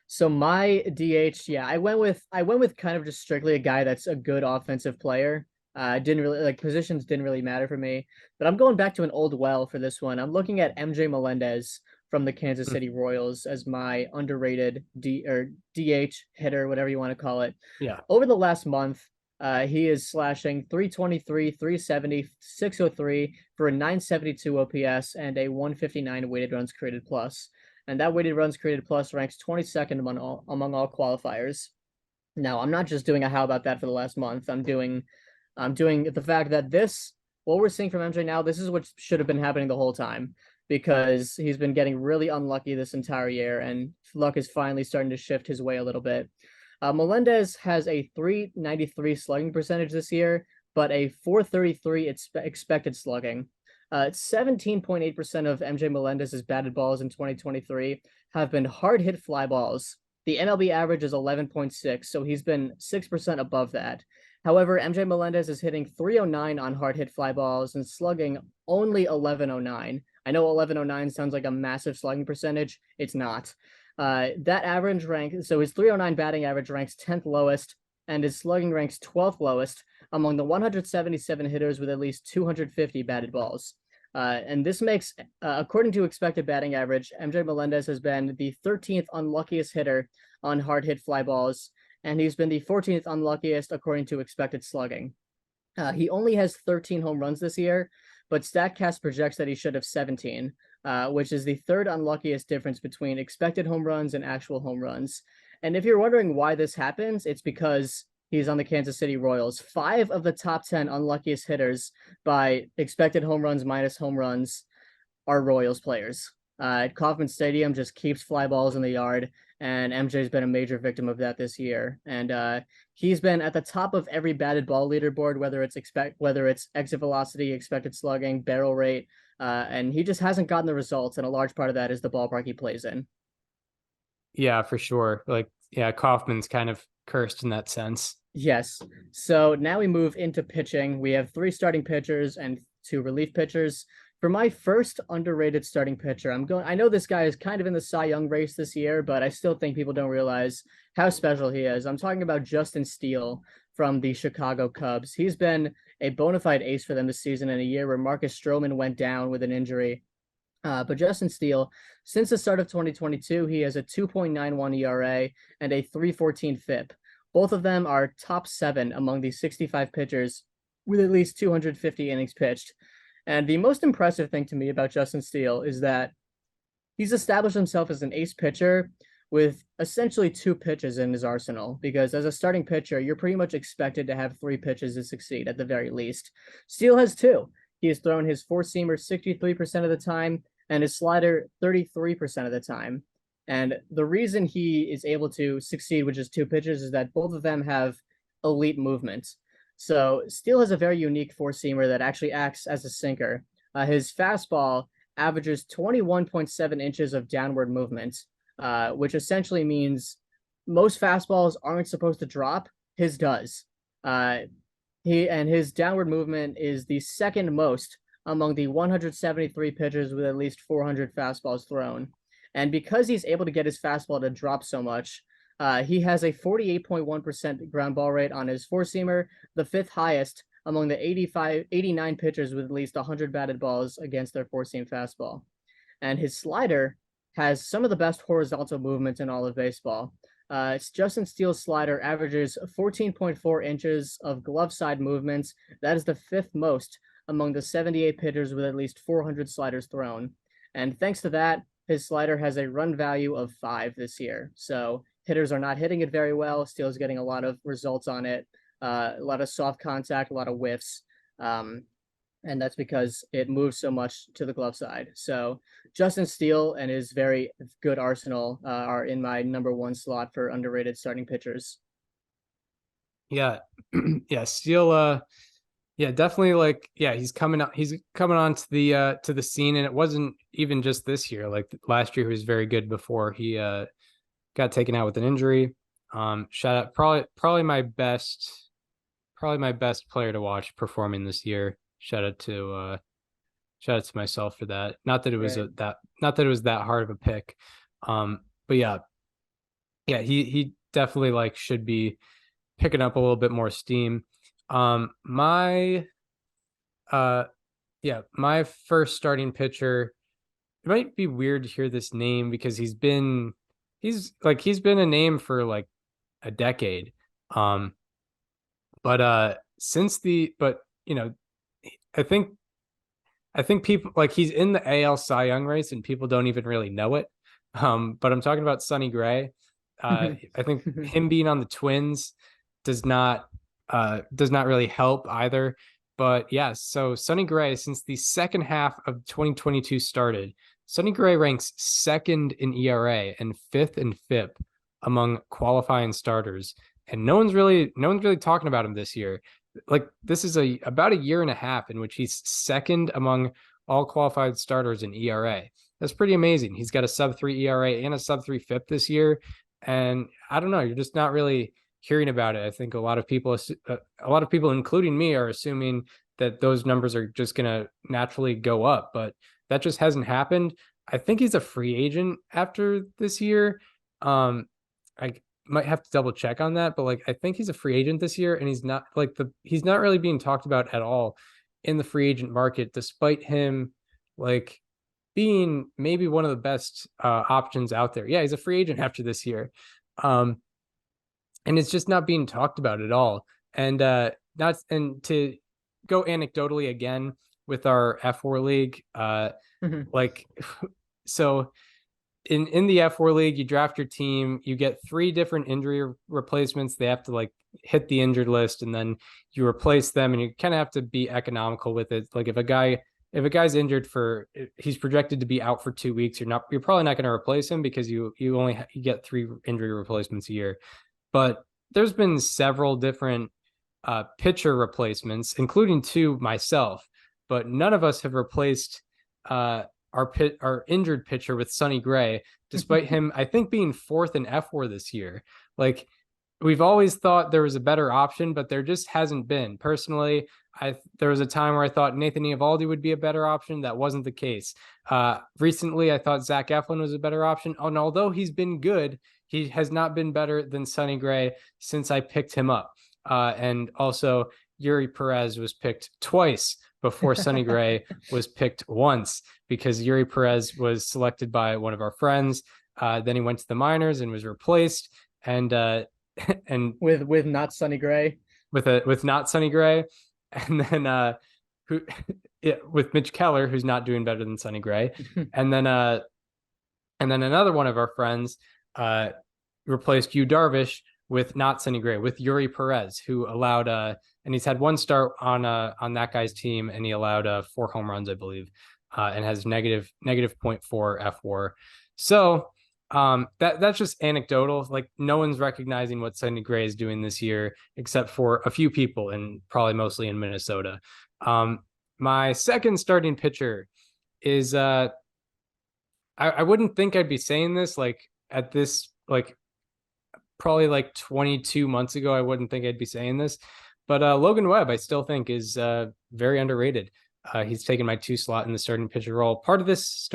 So my DH, yeah, I went with kind of just strictly a guy that's a good offensive player. Didn't really like positions didn't really matter for me, but I'm going back to an old well for this one. I'm looking at MJ Melendez from the Kansas Mm. City Royals as my underrated DH hitter, whatever you want to call it. Yeah. Over the last month, he is slashing 323, 370, 603 for a 972 OPS and a 159 weighted runs created plus. And that weighted runs created plus ranks 22nd among all qualifiers. Now, I'm not just doing a how about that for the last month. I'm doing the fact that what we're seeing from MJ now, this is what should have been happening the whole time because he's been getting really unlucky this entire year, and luck is finally starting to shift his way a little bit. Melendez has a 393 slugging percentage this year, but a 433 expected slugging. 17.8% of MJ Melendez's batted balls in 2023 have been hard hit fly balls. The MLB average is 11.6, so he's been 6% above that. However, MJ Melendez is hitting 309 on hard hit fly balls and slugging only 1109. I know 1109 sounds like a massive slugging percentage. It's not. That average rank, so his 309 batting average ranks 10th lowest, and his slugging ranks 12th lowest among the 177 hitters with at least 250 batted balls. And this makes, according to expected batting average, MJ Melendez has been the 13th unluckiest hitter on hard hit fly balls, and he's been the 14th unluckiest according to expected slugging. He only has 13 home runs this year, but StatCast projects that he should have 17, which is the third unluckiest difference between expected home runs and actual home runs. And if you're wondering why this happens, it's because he's on the Kansas City Royals. 5 of the top 10 unluckiest hitters by expected home runs minus home runs are Royals players. Kauffman Stadium just keeps fly balls in the yard, and MJ's been a major victim of that this year. And he's been at the top of every batted ball leaderboard, whether it's exit velocity, expected slugging, barrel rate, and he just hasn't gotten the results. And a large part of that is the ballpark he plays in. Yeah, for sure. Like, yeah, Kaufman's kind of cursed in that sense. Yes. So now we move into pitching. We have 3 starting pitchers and 2 relief pitchers. For my first underrated starting pitcher, I know this guy is kind of in the Cy Young race this year, but I still think people don't realize how special he is. I'm talking about Justin Steele from the Chicago Cubs. He's been a bona fide ace for them this season in a year where Marcus Stroman went down with an injury. But Justin Steele, since the start of 2022, he has a 2.91 ERA and a 314 FIP. Both of them are top 7 among the 65 pitchers with at least 250 innings pitched. And the most impressive thing to me about Justin Steele is that he's established himself as an ace pitcher with essentially 2 pitches in his arsenal, because as a starting pitcher, you're pretty much expected to have 3 pitches to succeed at the very least. Steele has 2. He has thrown his 4-seamer 63% of the time and his slider 33% of the time. And the reason he is able to succeed with just 2 pitches is that both of them have elite movement. So Steele has a very unique 4-seamer that actually acts as a sinker. His fastball averages 21.7 inches of downward movement, which essentially means most fastballs aren't supposed to drop. His does. His downward movement is the second most among the 173 pitchers with at least 400 fastballs thrown. And because he's able to get his fastball to drop so much, he has a 48.1% ground ball rate on his 4-seamer, the 5th highest among the 89 pitchers with at least 100 batted balls against their 4-seam fastball. And his slider has some of the best horizontal movements in all of baseball. Justin Steele's slider averages 14.4 inches of glove side movements. That is the 5th most among the 78 pitchers with at least 400 sliders thrown. And thanks to that, his slider has a run value of 5 this year. So hitters are not hitting it very well. Steele's getting a lot of results on it, a lot of soft contact, a lot of whiffs. And that's because it moves so much to the glove side. So Justin Steele and his very good arsenal are in my number 1 slot for underrated starting pitchers. Yeah. Yeah. Steele, yeah, definitely. Like, yeah, he's coming on to the scene, and it wasn't even just this year. Like last year, he was very good before he got taken out with an injury. Shout out, probably my best player to watch performing this year. Shout out to myself for that. Not that it was Right. not that it was that hard of a pick. But yeah, Yeah, he definitely like should be picking up a little bit more steam. My yeah, my first starting pitcher, it might be weird to hear this name because he's been a name for like a decade. Um, but since the but you know, I think I think people like he's in the AL Cy Young race and people don't even really know it. But I'm talking about Sonny Gray. I think him being on the Twins does not really help either. But yeah, so Sonny Gray, since the second half of 2022 started, Sonny Gray ranks second in ERA and fifth in FIP among qualifying starters. And no one's really talking about him this year. Like this is about a year and a half in which he's second among all qualified starters in ERA. That's pretty amazing. He's got a sub-3 ERA and a sub-3 FIP this year. And I don't know, you're just not really hearing about it. I think a lot of people, including me, are assuming that those numbers are just going to naturally go up, but that just hasn't happened. I think he's a free agent after this year. I might have to double check on that, but like I think he's a free agent this year, and he's not really being talked about at all in the free agent market, despite him like being maybe one of the best options out there. Yeah, he's a free agent after this year. Um, and it's just not being talked about at all. And that's and to go anecdotally again with our F4 league, like so in the F4 league, you draft your team, you get 3 different injury replacements. They have to like hit the injured list, and then you replace them, and you kind of have to be economical with it. Like if a guy's injured he's projected to be out for 2 weeks, you're probably not going to replace him because you get 3 injury replacements a year. But there's been several different pitcher replacements, including 2 myself, but none of us have replaced our injured pitcher with Sonny Gray, despite him, I think, being 4th in F4 this year. Like we've always thought there was a better option, but there just hasn't been. Personally, there was a time where I thought Nathan Eovaldi would be a better option. That wasn't the case. Recently, I thought Zach Eflin was a better option. And although he's been good, he has not been better than Sonny Gray since I picked him up. And also, Yuri Perez was picked twice before Sonny Gray was picked once, because Yuri Perez was selected by one of our friends. Then he went to the minors and was replaced. And and with not Sonny Gray, with not Sonny Gray, and then with Mitch Keller, who's not doing better than Sonny Gray, and then another one of our friends replaced Yu Darvish with not Sonny Gray, with Yuri Perez, who allowed and he's had 1 start on that guy's team, and he allowed 4 home runs, I believe, and has negative 0.4 F4. So that's just anecdotal. Like no one's recognizing what Sonny Gray is doing this year, except for a few people, and probably mostly in Minnesota. My second starting pitcher is I wouldn't think I'd be saying this like at this like probably like 22 months ago. I wouldn't think I'd be saying this, but Logan Webb I still think is very underrated. He's taken my 2 slot in the starting pitcher role. Part of this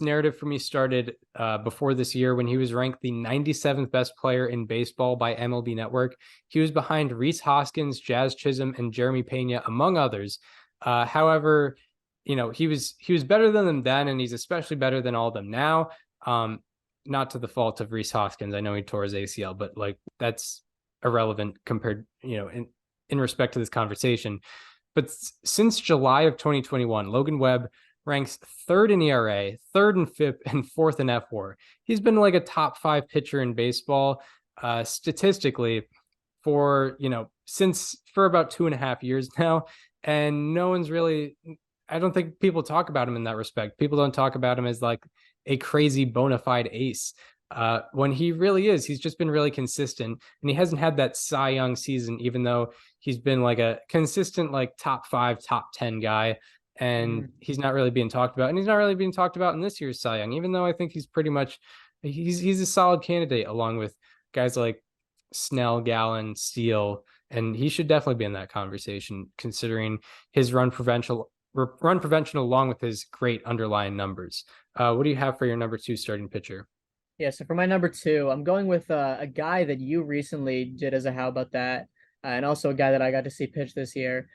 narrative for me started before this year, when he was ranked the 97th best player in baseball by MLB Network. He was behind Rhys Hoskins, Jazz Chisholm, and Jeremy Pena, among others. However, he was better than them then, and he's especially better than all of them now. Not to the fault of Rhys Hoskins. I know he tore his ACL, but like that's irrelevant compared, in respect to this conversation. But since July of 2021, Logan Webb ranks 3rd in ERA, 3rd in FIP, and 4th in F4. He's been like a top 5 pitcher in baseball statistically for about 2.5 years now, and no one's really. I don't think people talk about him in that respect. People don't talk about him as like a crazy bona fide ace. When he really is, he's just been really consistent, and he hasn't had that Cy Young season, even though he's been like a consistent like top 5, top 10 guy, and he's not really being talked about, and he's not really being talked about in this year's Cy Young, even though I think he's pretty much he's a solid candidate along with guys like Snell, Gallen, Steele, and he should definitely be in that conversation considering his run prevention along with his great underlying numbers. What do you have for your number 2 starting pitcher? Yeah, so for my number two, I'm going with a guy that you recently did as a How About That, and also a guy that I got to see pitch this year.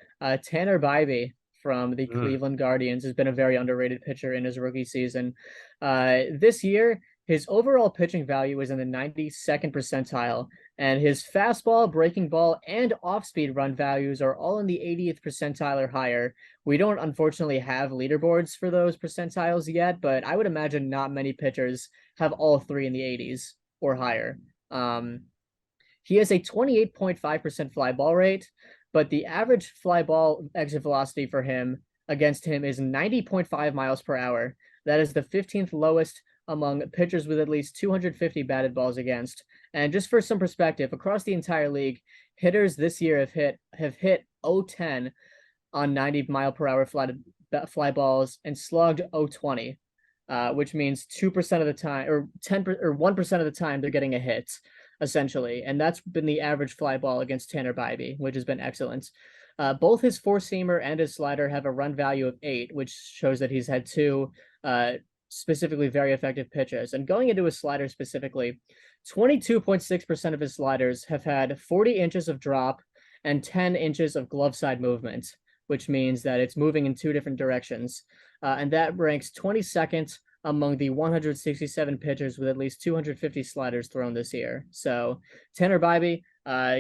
Tanner Bybee from the Mm. Cleveland Guardians has been a very underrated pitcher in his rookie season. This year, his overall pitching value is in the 92nd percentile, and his fastball, breaking ball, and off-speed run values are all in the 80th percentile or higher. We don't unfortunately have leaderboards for those percentiles yet, but I would imagine not many pitchers have all three in the 80s or higher. He has a 28.5% fly ball rate, but the average fly ball exit velocity for him against him is 90.5 miles per hour. That is the 15th lowest among pitchers with at least 250 batted balls against. And just for some perspective, across the entire league, hitters this year have hit 010 on 90-mile-per-hour fly balls and slugged 020, which means 2% of the time, or 1% of the time they're getting a hit, essentially. And that's been the average fly ball against Tanner Bybee, which has been excellent. Both his four-seamer and his slider have a run value of 8, which shows that he's had two specifically very effective pitches. And going into his slider specifically, 22.6% of his sliders have had 40 inches of drop and 10 inches of glove side movement, which means that it's moving in two different directions. And that ranks 22nd among the 167 pitchers with at least 250 sliders thrown this year. So Tanner Bybee,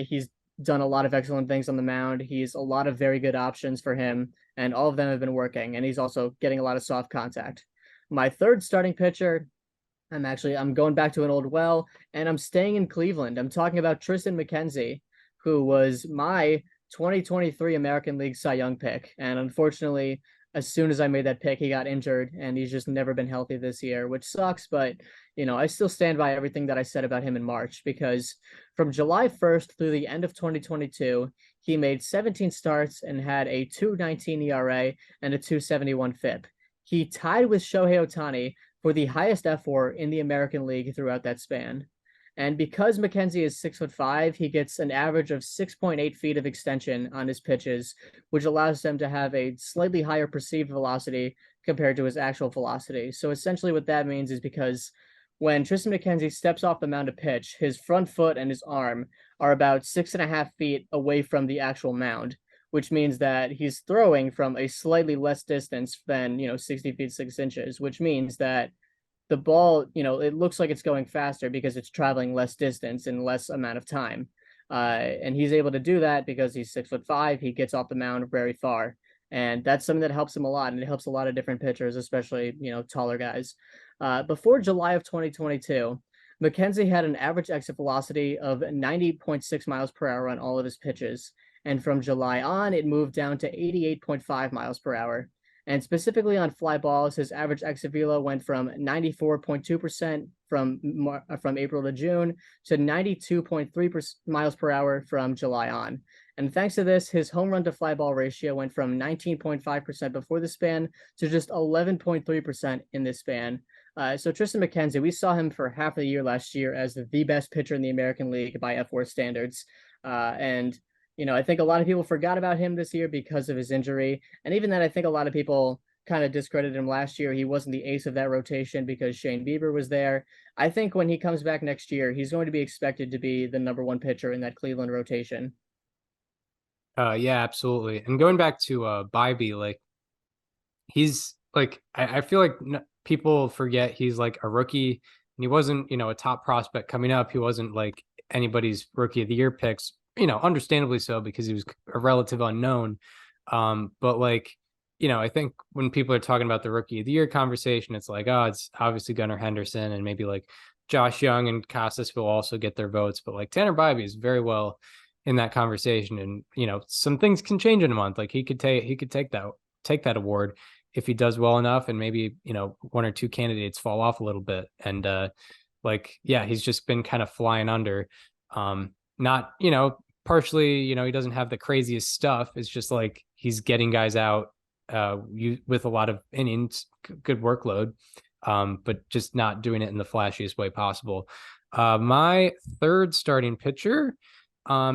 he's done a lot of excellent things on the mound. He's a lot of very good options for him, and all of them have been working. And he's also getting a lot of soft contact. My third starting pitcher, I'm going back to an old well, and I'm staying in Cleveland. I'm talking about Tristan McKenzie, who was my 2023 American League Cy Young pick. And unfortunately, as soon as I made that pick, he got injured, and he's just never been healthy this year, which sucks. But, I still stand by everything that I said about him in March, because from July 1st through the end of 2022, he made 17 starts and had a 2.19 ERA and a 2.71 FIP. He tied with Shohei Ohtani for the highest F4 in the American League throughout that span. And because McKenzie is 6'5", he gets an average of 6.8 feet of extension on his pitches, which allows him to have a slightly higher perceived velocity compared to his actual velocity. So essentially what that means is because when Tristan McKenzie steps off the mound to pitch, his front foot and his arm are about 6.5 feet away from the actual mound, which means that he's throwing from a slightly less distance than, 60 feet, 6 inches, which means that the ball, it looks like it's going faster because it's traveling less distance in less amount of time. And he's able to do that because he's 6'5". He gets off the mound very far. And that's something that helps him a lot. And it helps a lot of different pitchers, especially, taller guys. Before July of 2022, McKenzie had an average exit velocity of 90.6 miles per hour on all of his pitches. And from July on, it moved down to 88.5 miles per hour. And specifically on fly balls, his average exit velo went from 94.2% from April to June to 92.3 miles per hour from July on. And thanks to this, his home run to fly ball ratio went from 19.5% before the span to just 11.3% in this span. So Tristan McKenzie, we saw him for half of the year last year as the best pitcher in the American League by F4 standards. I think a lot of people forgot about him this year because of his injury. And even then, I think a lot of people kind of discredited him last year. He wasn't the ace of that rotation because Shane Bieber was there. I think when he comes back next year, he's going to be expected to be the number one pitcher in that Cleveland rotation. Yeah, absolutely. And going back to Bybee, he's I feel like people forget he's like a rookie, and he wasn't, a top prospect coming up. He wasn't like anybody's rookie of the year picks, understandably so, because he was a relative unknown. But I think when people are talking about the rookie of the year conversation, it's like, oh, it's obviously Gunnar Henderson and maybe like Josh Young and Casas will also get their votes. But like Tanner Bybee is very well in that conversation. And, some things can change in a month. Like he could take that award if he does well enough, and maybe, one or two candidates fall off a little bit. And he's just been kind of flying under. Not, partially, he doesn't have the craziest stuff. It's just like he's getting guys out with a lot of innings, good workload, but just not doing it in the flashiest way possible. My third starting pitcher,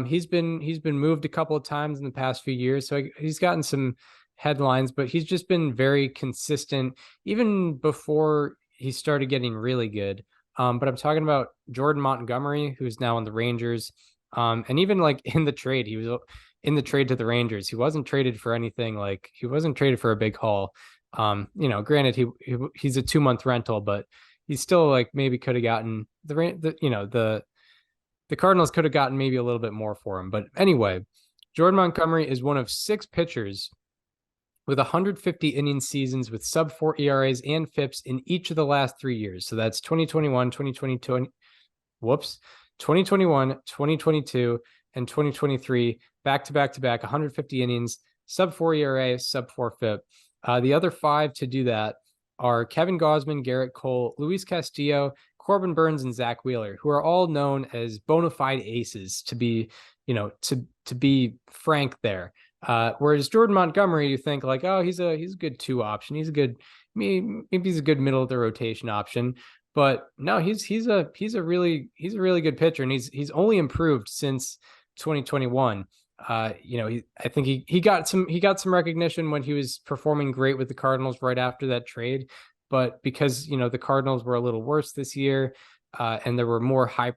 he's been moved a couple of times in the past few years, so he's gotten some headlines, but he's just been very consistent even before he started getting really good. But I'm talking about Jordan Montgomery, who's now on the Rangers. And even like in the trade, he was in the trade to the Rangers. He wasn't traded for anything, like he wasn't traded for a big haul. Granted, he's a 2-month rental, but he's still like maybe could have gotten the Cardinals could have gotten maybe a little bit more for him. But anyway, Jordan Montgomery is one of 6 pitchers with 150 inning seasons with sub 4 ERAs and FIPS in each of the last 3 years. So that's 2021, 2022, 2021, 2022, and 2023, back to back to back, 150 innings, sub 4 ERA, sub 4 FIP. The other 5 to do that are Kevin Gausman, Garrett Cole, Luis Castillo, Corbin Burns, and Zach Wheeler, who are all known as bona fide aces, to be, to be frank there. Whereas Jordan Montgomery, you think like, oh, he's a good 2 option. He's a good, maybe he's a good middle of the rotation option. But no, he's a really good pitcher, and he's only improved since 2021. I think he got some recognition when he was performing great with the Cardinals right after that trade, but because the Cardinals were a little worse this year, and there were more high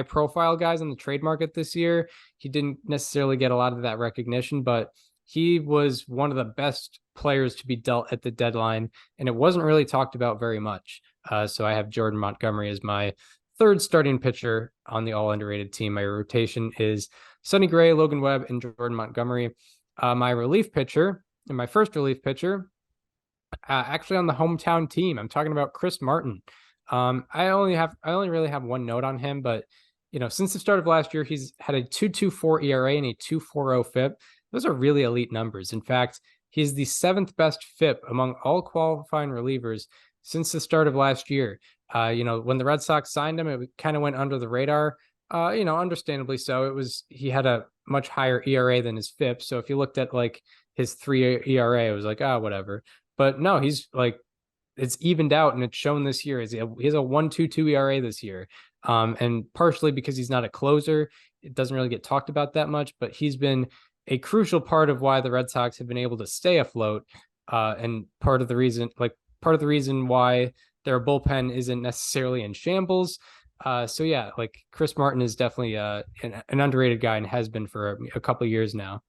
profile guys on the trade market this year, he didn't necessarily get a lot of that recognition. But he was one of the best players to be dealt at the deadline, and it wasn't really talked about very much. So I have Jordan Montgomery as my 3rd starting pitcher on the All-Underrated team. My rotation is Sonny Gray, Logan Webb, and Jordan Montgomery. My relief pitcher, and my first relief pitcher, actually on the hometown team, I'm talking about Chris Martin. I only really have one note on him, but since the start of last year, he's had a 2.24 ERA and a 2.40 FIP. Those are really elite numbers. In fact, he's the 7th best FIP among all qualifying relievers since the start of last year. When the Red Sox signed him, it kind of went under the radar. Understandably so. He had a much higher ERA than his FIP. So if you looked at like his 3 ERA, it was like, whatever. But no, he's like, it's evened out, and it's shown this year. He has a 1.22 ERA this year. And partially because he's not a closer, it doesn't really get talked about that much, but he's been a crucial part of why the Red Sox have been able to stay afloat. And part of the reason why their bullpen isn't necessarily in shambles. So yeah, like Chris Martin is definitely an underrated guy and has been for a couple of years now.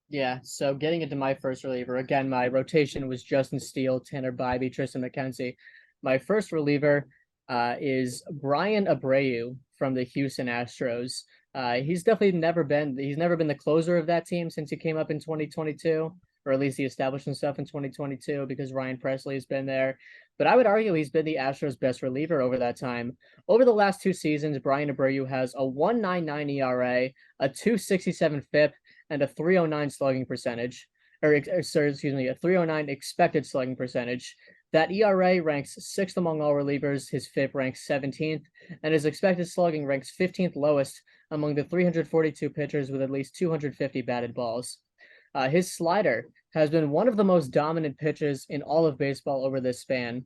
Yeah, so getting into my first reliever, again, my rotation was Justin Steele, Tanner Bybee, Tristan McKenzie. My first reliever is Brian Abreu from the Houston Astros. He's never been the closer of that team since he came up in 2022, or at least he established himself in 2022 because Ryan Presley has been there. But I would argue he's been the Astros' best reliever over that time. Over the last 2 seasons, Brian Abreu has a 1.99 ERA, a 2.67 FIP, and a 309 slugging percentage, a 309 expected slugging percentage. That ERA ranks 6th among all relievers. His FIP ranks 17th, and his expected slugging ranks 15th lowest among the 342 pitchers with at least 250 batted balls. His slider has been one of the most dominant pitches in all of baseball over this span.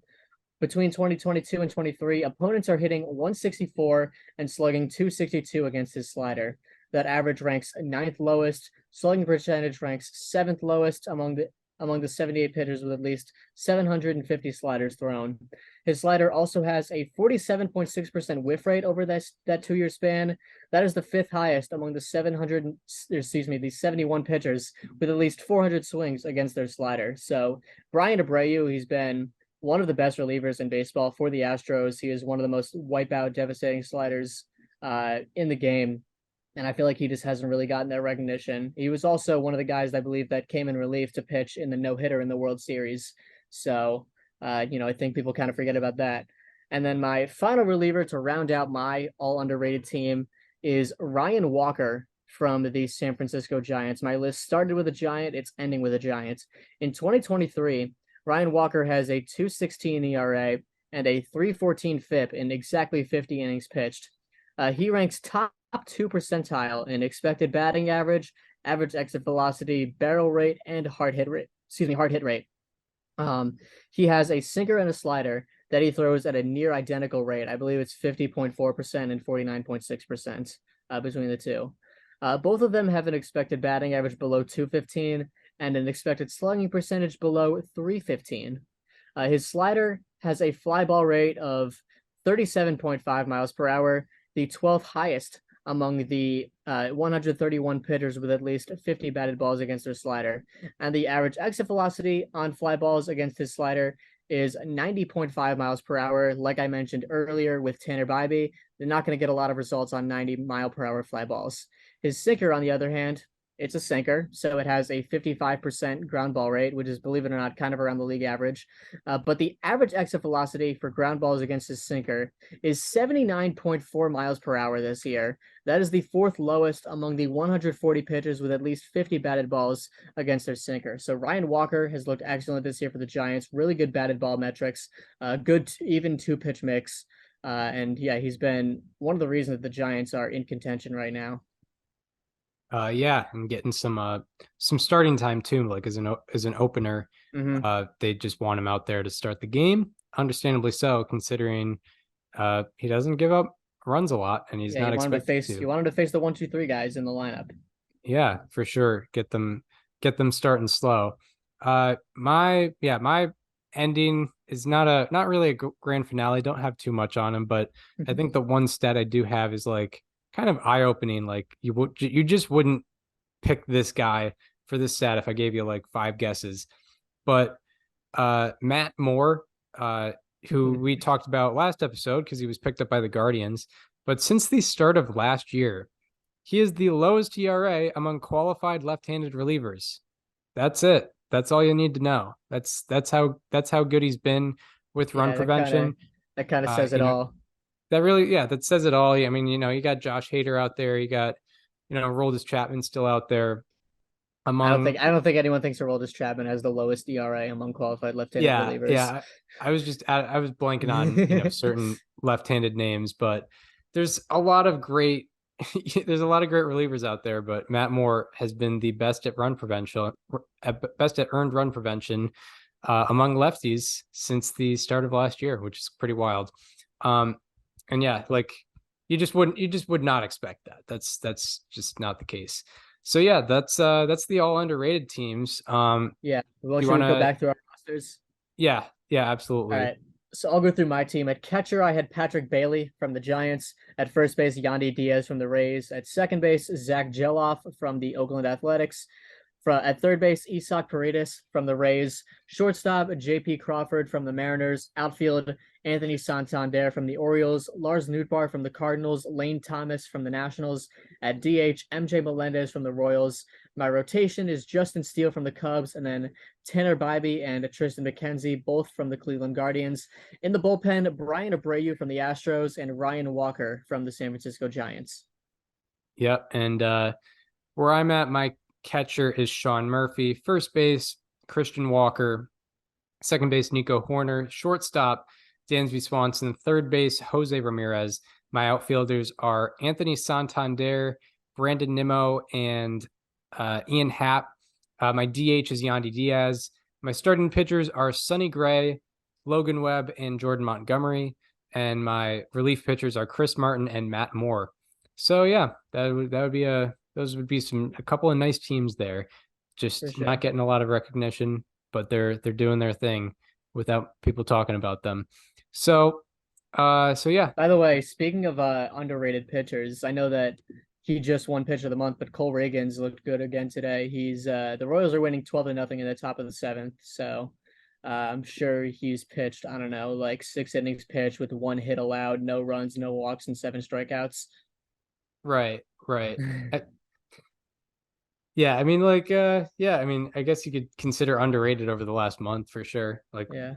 Between 2022 and 23, opponents are hitting 164 and slugging 262 against his slider. That average ranks 9th lowest. Slugging percentage ranks 7th lowest among the 78 pitchers with at least 750 sliders thrown. His slider also has a 47.6% whiff rate over that 2-year span. That is the 5th highest among the 71 pitchers with at least 400 swings against their slider. So Brian Abreu, he's been one of the best relievers in baseball for the Astros. He is one of the most wipeout, devastating sliders in the game. And I feel like he just hasn't really gotten that recognition. He was also one of the guys, I believe, that came in relief to pitch in the no-hitter in the World Series. So, I think people kind of forget about that. And then my final reliever to round out my all-underrated team is Ryan Walker from the San Francisco Giants. My list started with a Giant. It's ending with a Giant. In 2023, Ryan Walker has a 2.16 ERA and a 3.14 FIP in exactly 50 innings pitched. He ranks top 2 percentile in expected batting average, average exit velocity, barrel rate, and hard hit rate. He has a sinker and a slider that he throws at a near identical rate. I believe it's 50.4% and 49.6% between the two. Both of them have an expected batting average below 215 and an expected slugging percentage below 315. His slider has a fly ball rate of 37.5 miles per hour, the 12th highest among the 131 pitchers with at least 50 batted balls against their slider. And the average exit velocity on fly balls against his slider is 90.5 miles per hour. Like I mentioned earlier with Tanner Bybee, they're not going to get a lot of results on 90-mile-per-hour fly balls. His sinker, on the other hand, it's a sinker, so it has a 55% ground ball rate, which is, believe it or not, kind of around the league average. But the average exit velocity for ground balls against his sinker is 79.4 miles per hour this year. That is the fourth lowest among the 140 pitchers with at least 50 batted balls against their sinker. So Ryan Walker has looked excellent this year for the Giants. Really good batted ball metrics, good even two-pitch mix. And yeah, he's been one of the reasons that the Giants are in contention right now. Yeah, and getting some starting time too, like as an opener. They just want him out there to start the game. Understandably so, considering he doesn't give up runs a lot, and he's not expected to. You want him to face the 1-2-3 guys in the lineup. Yeah, for sure. Get them starting slow. My ending is not really a grand finale. Don't have too much on him, but I think the one stat I do have is like kind of eye-opening. Like you just wouldn't pick this guy for this stat if I gave you like 5 guesses. But Matt Moore, who we talked about last episode because he was picked up by the Guardians, but since the start of last year, he is the lowest ERA among qualified left-handed relievers. That's it. That's all you need to know. That's how good he's been with run prevention. That kind of says it all. That says it all. I mean, you got Josh Hader out there. You got, Aroldis Chapman still out there. I don't think anyone thinks Aroldis Chapman has the lowest ERA among qualified left-handed relievers. Yeah. I was blanking on certain left-handed names, but there's a lot of great relievers out there, but Matt Moore has been the best at earned run prevention among lefties since the start of last year, which is pretty wild. And yeah, like you just would not expect that. That's just not the case. So yeah, that's the all underrated teams. Yeah. Well, should we go back through our rosters? Yeah, absolutely. All right. So I'll go through my team. At catcher, I had Patrick Bailey from the Giants. At first base, Yandy Diaz from the Rays. At second base, Zach Geloff from the Oakland Athletics. At third base, Isaac Paredes from the Rays. Shortstop, J.P. Crawford from the Mariners. Outfield, Anthony Santander from the Orioles. Lars Nootbaar from the Cardinals. Lane Thomas from the Nationals. At DH, MJ Melendez from the Royals. My rotation is Justin Steele from the Cubs, and then Tanner Bybee and Tristan McKenzie, both from the Cleveland Guardians. In the bullpen, Brian Abreu from the Astros and Ryan Walker from the San Francisco Giants. Yep, and where I'm at, my catcher is Sean Murphy. First base, Christian Walker. Second base, Nico Horner. Shortstop, Dansby Swanson. Third base, Jose Ramirez. My outfielders are Anthony Santander, Brandon Nimmo, and Ian Happ. My DH is Yandy Diaz. My starting pitchers are Sonny Gray, Logan Webb, and Jordan Montgomery. And my relief pitchers are Chris Martin and Matt Moore. So yeah, those would be a couple of nice teams there. Just not getting a lot of recognition, but they're doing their thing without people talking about them. So yeah. By the way, speaking of underrated pitchers, I know that he just won pitcher of the month, but Cole Reagans looked good again today. He's the Royals are winning 12-0 in the top of the 7th, so I'm sure he's pitched, I don't know, like 6 innings pitched with 1 hit allowed, no runs, no walks, and 7 strikeouts. Right. Yeah, I mean, I guess you could consider underrated over the last month for sure. Like, yeah,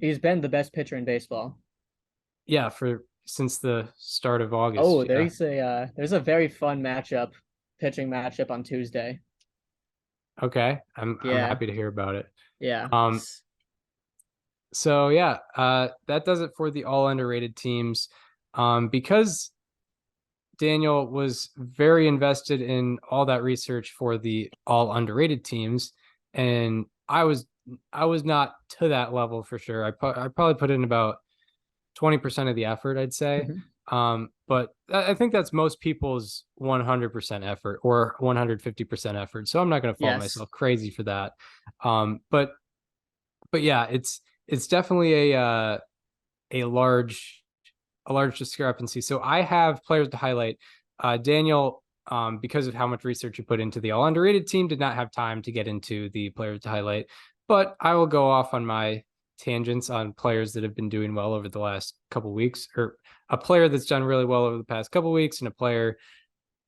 he's been the best pitcher in baseball. Yeah, since the start of August. Oh, there's a very fun pitching matchup on Tuesday. Okay, I'm happy to hear about it. Yeah. So yeah, that does it for the all underrated teams. Because Daniel was very invested in all that research for the all underrated teams, and I was not to that level for sure. I probably put in about 20% of the effort, I'd say. But I think that's most people's 100% effort or 150% effort. So I'm not going to fault myself crazy for that. But yeah, it's definitely a a large discrepancy. So I have players to highlight. Daniel, because of how much research you put into the All-Underrated team, did not have time to get into the players to highlight, but I will go off on my tangents on players that have been doing well over the last couple weeks, or a player that's done really well over the past couple weeks, and a player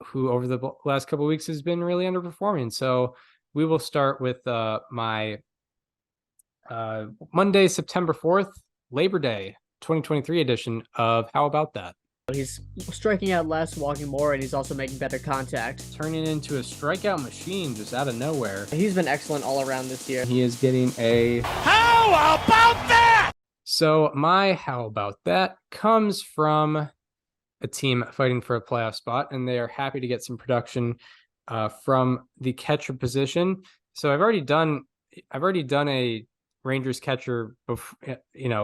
who over the last couple weeks has been really underperforming. So we will start with my Monday, September 4th, Labor Day 2023 edition of How About That? He's striking out less, walking more, and he's also making better contact. Turning into a strikeout machine just out of nowhere. He's been excellent all around this year. He is getting a How about that? So my how about that comes from a team fighting for a playoff spot, and they are happy to get some production from the catcher position. So I've already done a Rangers catcher before,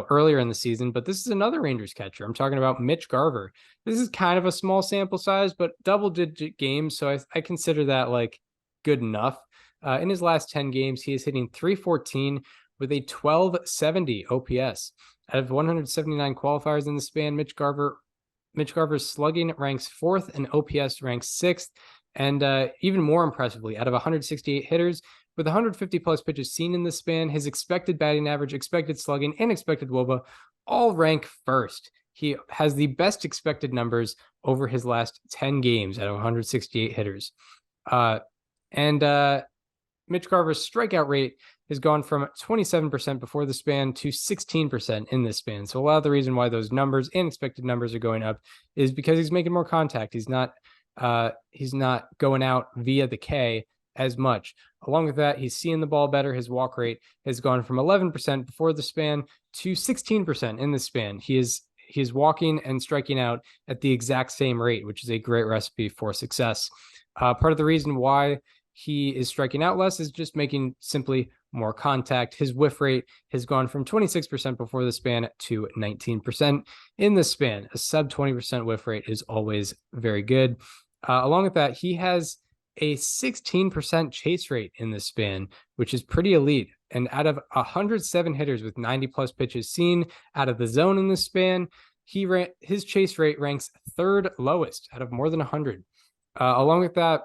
earlier in the season, but this is another Rangers catcher. I'm talking about Mitch Garver. This is kind of a small sample size, but double-digit games, so I consider that like good enough. In his last 10 games, he is hitting .314 with a 1270 OPS. Out of 179 qualifiers in the span, Mitch Garver's slugging ranks 4th and OPS ranks 6th. And even more impressively, out of 168 hitters, with 150 plus pitches seen in the span, his expected batting average, expected slugging, and expected WOBA all rank first. He has the best expected numbers over his last 10 games out of 168 hitters. Mitch Garver's strikeout rate has gone from 27% before the span to 16% in this span. So a lot of the reason why those numbers and expected numbers are going up is because he's making more contact. He's not going out via the K as much. Along with that, he's seeing the ball better. His walk rate has gone from 11% before the span to 16% in the span. He is walking and striking out at the exact same rate, which is a great recipe for success. Part of the reason why he is striking out less is just making simply more contact. His whiff rate has gone from 26% before the span to 19% in the span. A sub 20% whiff rate is always very good. Along with that, he has a 16% chase rate in this span, which is pretty elite. And out of 107 hitters with 90 plus pitches seen out of the zone in this span, his chase rate ranks 3rd lowest out of more than 100. Along with that,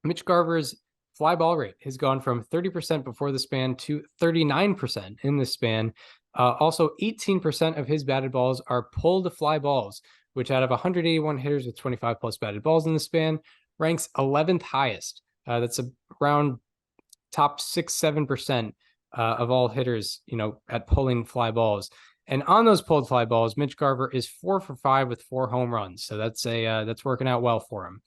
Mitch Garver's fly ball rate has gone from 30% before the span to 39% in the span. Also, 18% of his batted balls are pulled fly balls, which out of 181 hitters with 25 plus batted balls in the span ranks 11th highest. That's around top 6-7% of all hitters, at pulling fly balls. And on those pulled fly balls, Mitch Garver is 4 for 5 with 4 home runs. So that's working out well for him.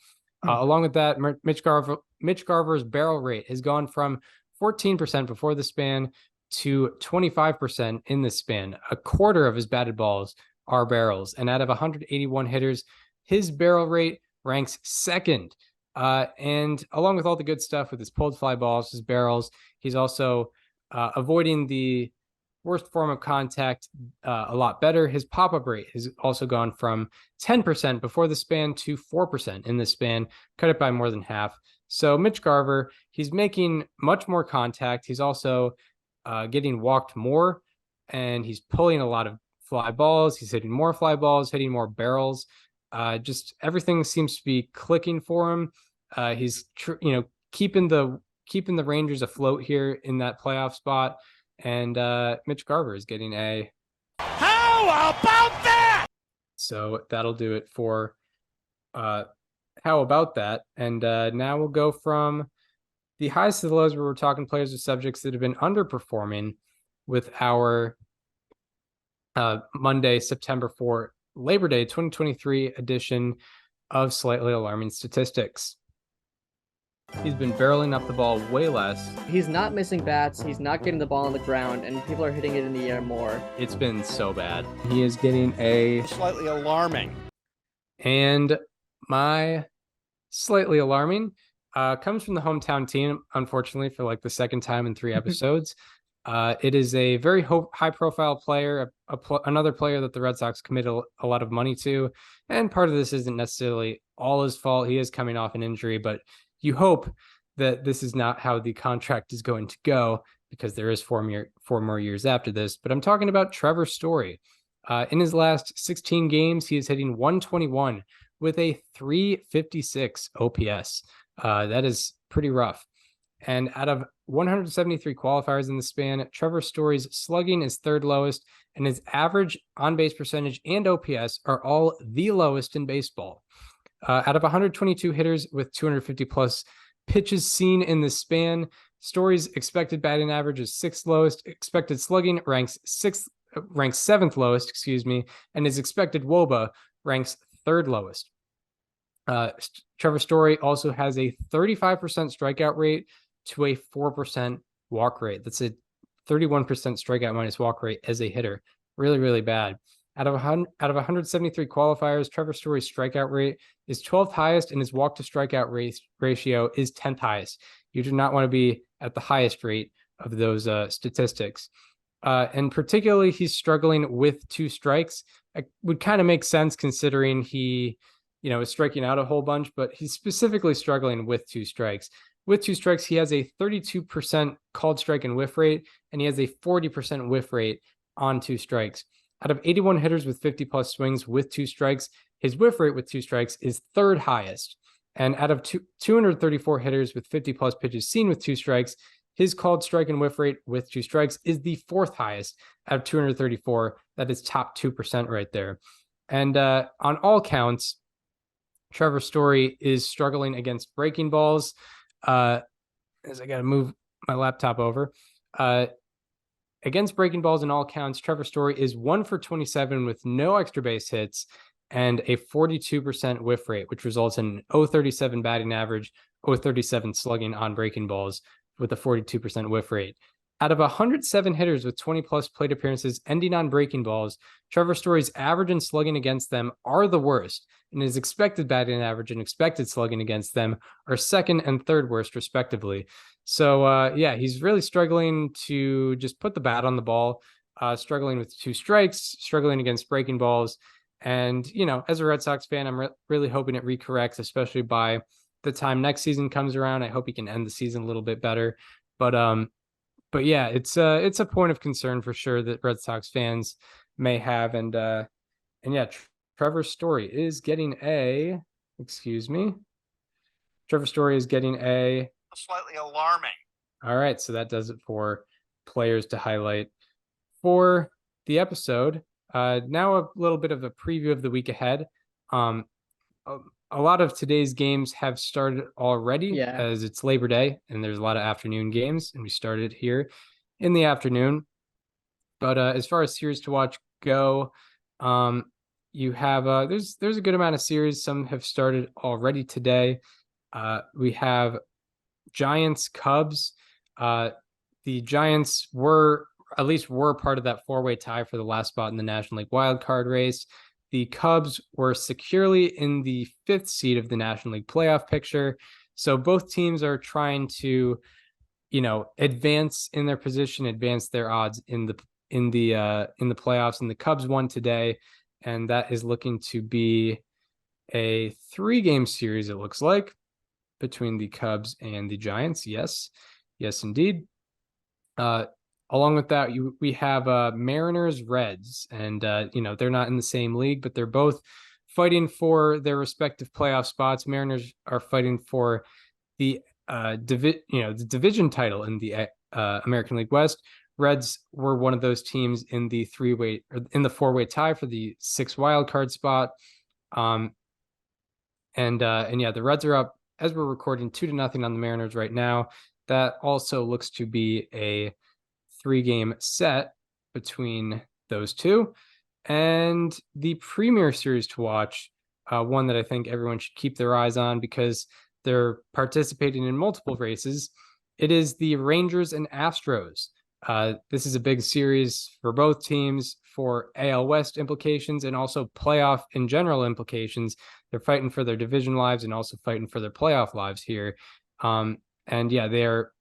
Along with that, Mitch Garver's barrel rate has gone from 14% before the span to 25% in the span. A quarter of his batted balls are barrels. And out of 181 hitters, his barrel rate ranks 2nd. And along with all the good stuff with his pulled fly balls, his barrels, he's also avoiding the worst form of contact a lot better. His pop-up rate has also gone from 10% before the span to 4% in the span, cut it by more than half. So Mitch Garver, he's making much more contact. He's also getting walked more, and he's pulling a lot of fly balls. He's hitting more fly balls, hitting more barrels. Just everything seems to be clicking for him. He's keeping the Rangers afloat here in that playoff spot. And Mitch Garver is getting a How about that? So that'll do it for how about that. And now we'll go from the highs to the lows, where we're talking players or subjects that have been underperforming, with our Monday, September 4th, Labor Day 2023 edition of Slightly Alarming Statistics. He's been barreling up the ball way less. He's not missing bats. He's not getting the ball on the ground, and people are hitting it in the air more. It's been so bad. He is getting a Slightly alarming. And my slightly alarming comes from the hometown team, unfortunately, for like the second time in 3 episodes. It is a very high-profile player, another player that the Red Sox committed a lot of money to. And part of this isn't necessarily all his fault. He is coming off an injury, but you hope that this is not how the contract is going to go, because there is 4 more years after this. But I'm talking about Trevor Story. In his last 16 games, he is hitting 121 with a 356 OPS. That is pretty rough. And out of 173 qualifiers in the span, Trevor Story's slugging is third lowest, and his average on-base percentage and OPS are all the lowest in baseball. Out of 122 hitters with 250 plus pitches seen in the span, Story's expected batting average is sixth lowest, expected slugging ranks seventh lowest, and his expected WOBA ranks third lowest. Trevor Story also has a 35% strikeout rate to a 4% walk rate. That's a 31% strikeout minus walk rate as a hitter. Really, really bad. Out of 173 qualifiers, Trevor Story's strikeout rate is 12th highest, and his walk to strikeout ratio is 10th highest. You do not want to be at the highest rate of those statistics. And particularly, he's struggling with two strikes. It would kind of make sense considering he, is striking out a whole bunch, but he's specifically struggling with two strikes. With two strikes, he has a 32% called strike and whiff rate, and he has a 40% whiff rate on two strikes. Out of 81 hitters with 50 plus swings with two strikes, his whiff rate with two strikes is third highest. And out of 234 hitters with 50 plus pitches seen with two strikes, his called strike and whiff rate with two strikes is the fourth highest out of 234. That is top 2% right there. And on all counts, Trevor Story is struggling against breaking balls. As I got to move my laptop over. Against breaking balls in all counts, Trevor Story is 1 for 27 with no extra base hits and a 42% whiff rate, which results in 0.37 batting average, 0.37 slugging on breaking balls with a 42% whiff rate. Out of 107 hitters with 20 plus plate appearances ending on breaking balls, Trevor Story's average and slugging against them are the worst, and his expected batting average and expected slugging against them are second and third worst, respectively. So, he's really struggling to just put the bat on the ball, struggling with two strikes, struggling against breaking balls. And, as a Red Sox fan, I'm really hoping it recorrects, especially by the time next season comes around. I hope he can end the season a little bit better. But yeah, it's a point of concern for sure that Red Sox fans may have. And Trevor Story is getting Trevor Story is getting a Slightly alarming. All right, so that does it for players to highlight for the episode. Now a little bit of a preview of the week ahead. A lot of today's games have started already as it's Labor Day and there's a lot of afternoon games, and we started here in the afternoon. But as far as series to watch go, you have there's a good amount of series. Some have started already today. We have Giants, Cubs. The Giants were part of that four-way tie for the last spot in the National League wildcard race. The Cubs were securely in the fifth seed of the National League playoff picture. So both teams are trying to, advance in their position, advance their odds in the playoffs. And the Cubs won today, and that is looking to be a 3-game series, it looks like, between the Cubs and the Giants. Yes, indeed. Along with that, we have Mariners, Reds, and they're not in the same league, but they're both fighting for their respective playoff spots. Mariners are fighting for the the division title in the American League West. Reds were one of those teams in the four-way tie for the 6th wild card spot. The Reds are up as we're recording 2-0 on the Mariners right now. That also looks to be a 3-game set between those two. And the premier series to watch, one that I think everyone should keep their eyes on because they're participating in multiple races. It is the Rangers and Astros. This is a big series for both teams for AL West implications and also playoff in general implications. They're fighting for their division lives and also fighting for their playoff lives here. They are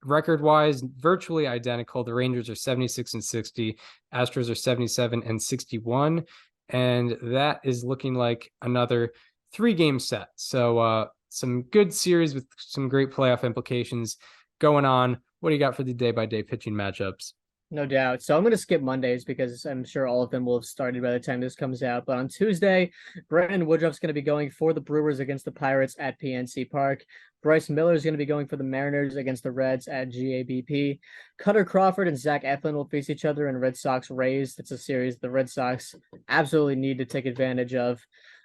record-wise virtually identical. The Rangers are 76-60, Astros are 77-61, and that is looking like another 3-game set. So some good series with some great playoff implications going on. What do you got for the day-by-day pitching matchups? No doubt. So I'm going to skip Mondays because I'm sure all of them will have started by the time this comes out. But on Tuesday, Brandon Woodruff's going to be going for the Brewers against the Pirates at PNC Park. Bryce Miller is going to be going for the Mariners against the Reds at GABP. Cutter Crawford and Zach Eflin will face each other in Red Sox Rays. That's a series the Red Sox absolutely need to take advantage of.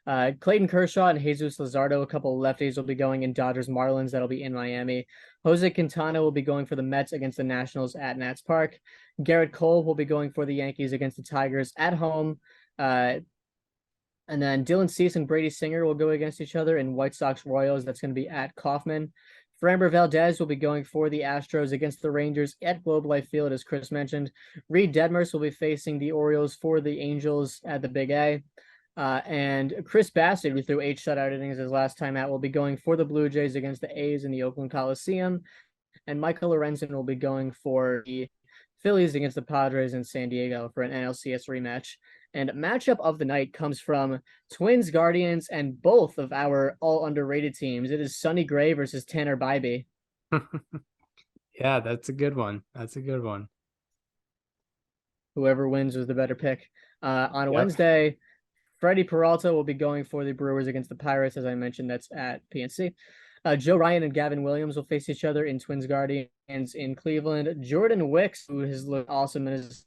Clayton Kershaw and Jesus Luzardo, a couple of lefties, will be going in Dodgers Marlins. That'll be in Miami. Jose Quintana will be going for the Mets against the Nationals at Nats Park. Garrett Cole will be going for the Yankees against the Tigers at home. And then Dylan Cease and Brady Singer will go against each other in White Sox Royals. That's going to be at Kauffman. Framber Valdez will be going for the Astros against the Rangers at Globe Life Field, as Chris mentioned. Reed Detmers will be facing the Orioles for the Angels at the Big A. And Chris Bassett, who threw 8 shutout innings his last time out, will be going for the Blue Jays against the A's in the Oakland Coliseum. And Michael Lorenzen will be going for the Phillies against the Padres in San Diego for an NLCS rematch. And matchup of the night comes from Twins, Guardians, and both of our all-underrated teams. It is Sonny Gray versus Tanner Bybee. Yeah, that's a good one. That's a good one. Whoever wins was the better pick. On Yep. Wednesday, Freddie Peralta will be going for the Brewers against the Pirates. As I mentioned, that's at PNC. Joe Ryan and Gavin Williams will face each other in Twins Guardians in Cleveland. Jordan Wicks, who has looked awesome in his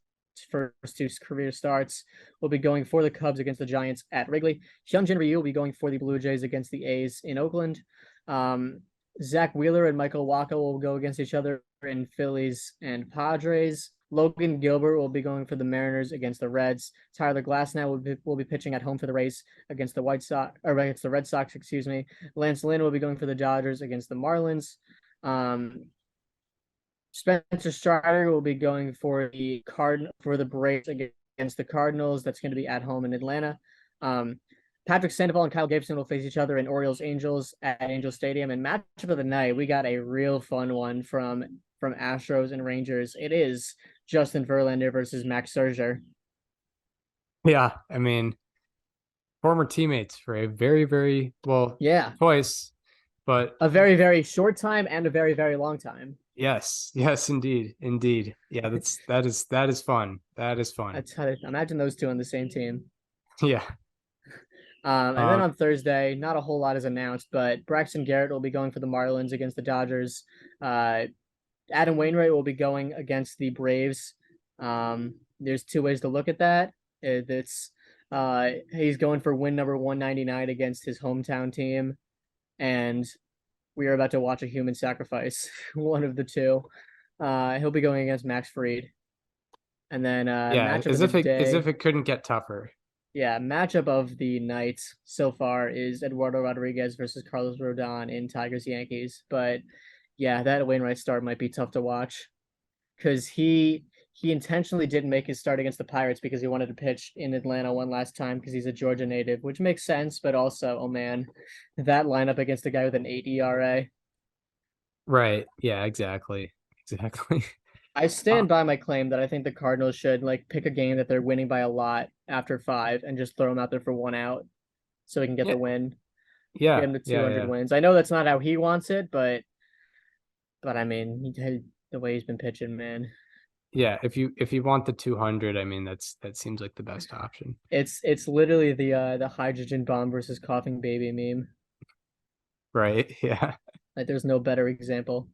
first 2 career starts, will be going for the Cubs against the Giants at Wrigley. Hyunjin Ryu will be going for the Blue Jays against the A's in Oakland. Zach Wheeler and Michael Wacha will go against each other in Phillies and Padres. Logan Gilbert will be going for the Mariners against the Reds. Tyler Glasnow will be pitching at home for the Rays against the against the Red Sox, excuse me. Lance Lynn will be going for the Dodgers against the Marlins. Spencer Strider will be going for the Braves against the Cardinals. That's going to be at home in Atlanta. Patrick Sandoval and Kyle Gibson will face each other in Orioles Angels at Angel Stadium. And matchup of the night, we got a real fun one from Astros and Rangers. It is Justin Verlander versus Max Scherzer. Yeah, I mean, former teammates for a very, very twice, but a very, very short time and a very, very long time. Yes, indeed. Yeah, that is fun. That is fun. Imagine those two on the same team. Yeah. And then on Thursday, not a whole lot is announced, but Braxton Garrett will be going for the Marlins against the Dodgers. Adam Wainwright will be going against the Braves. There's 2 ways to look at that. He's going for win number 199 against his hometown team, and we are about to watch a human sacrifice. One of the 2. He'll be going against Max Fried. And then as if it couldn't get tougher. Yeah, matchup of the night so far is Eduardo Rodriguez versus Carlos Rodon in Tigers Yankees. But yeah, that Wainwright start might be tough to watch because he intentionally didn't make his start against the Pirates because he wanted to pitch in Atlanta one last time because he's a Georgia native, which makes sense. But also, oh man, that lineup against a guy with an 8 ERA. Right. Yeah, exactly. I stand by my claim that I think the Cardinals should pick a game that they're winning by a lot after 5 and just throw them out there for 1 out so we can get the win. Yeah. Get him to 200 wins. I know that's not how he wants it, but I mean, the way he's been pitching, man. Yeah, if you want the 200, I mean that seems like the best option. It's literally the hydrogen bomb versus coughing baby meme. Right. Yeah. There's no better example.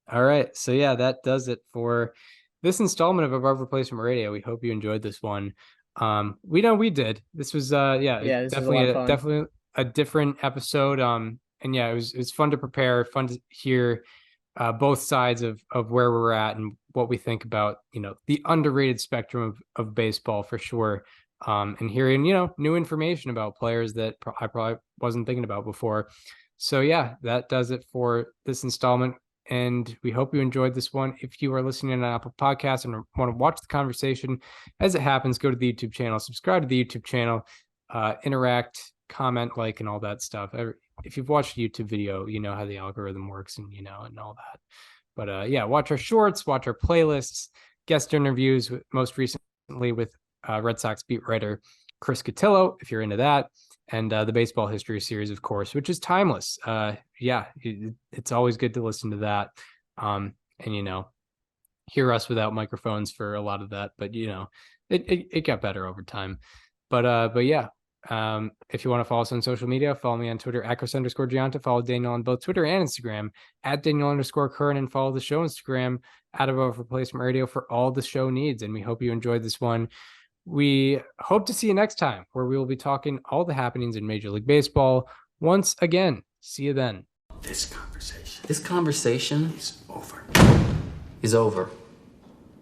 All right. So yeah, that does it for this installment of Above Replacement Radio. We hope you enjoyed this one. We know we did. This was this definitely a different episode. And yeah, it was fun to prepare, fun to hear both sides of where we're at and what we think about, the underrated spectrum of baseball for sure. And hearing, new information about players that I probably wasn't thinking about before. So yeah, that does it for this installment. And we hope you enjoyed this one. If you are listening on Apple Podcasts and want to watch the conversation as it happens, go to the YouTube channel, subscribe to the YouTube channel, interact, comment, and all that stuff. If you've watched a YouTube video, you know how the algorithm works and and all that. But yeah, watch our shorts, watch our playlists, guest interviews, most recently with Red Sox beat writer Chris Cotillo, if you're into that. And the baseball history series, of course, which is timeless. Yeah, it's always good to listen to that. And hear us without microphones for a lot of that, but you know, it got better over time. But yeah. If you want to follow us on social media, follow me on Twitter at Chris_Gianta. Follow Daniel on both Twitter and Instagram at Daniel_Curran, and follow the show Instagram at Above Replacement Radio for all the show needs. And we hope you enjoyed this one. We hope to see you next time, where we will be talking all the happenings in Major League Baseball once again. See you then. This conversation is over.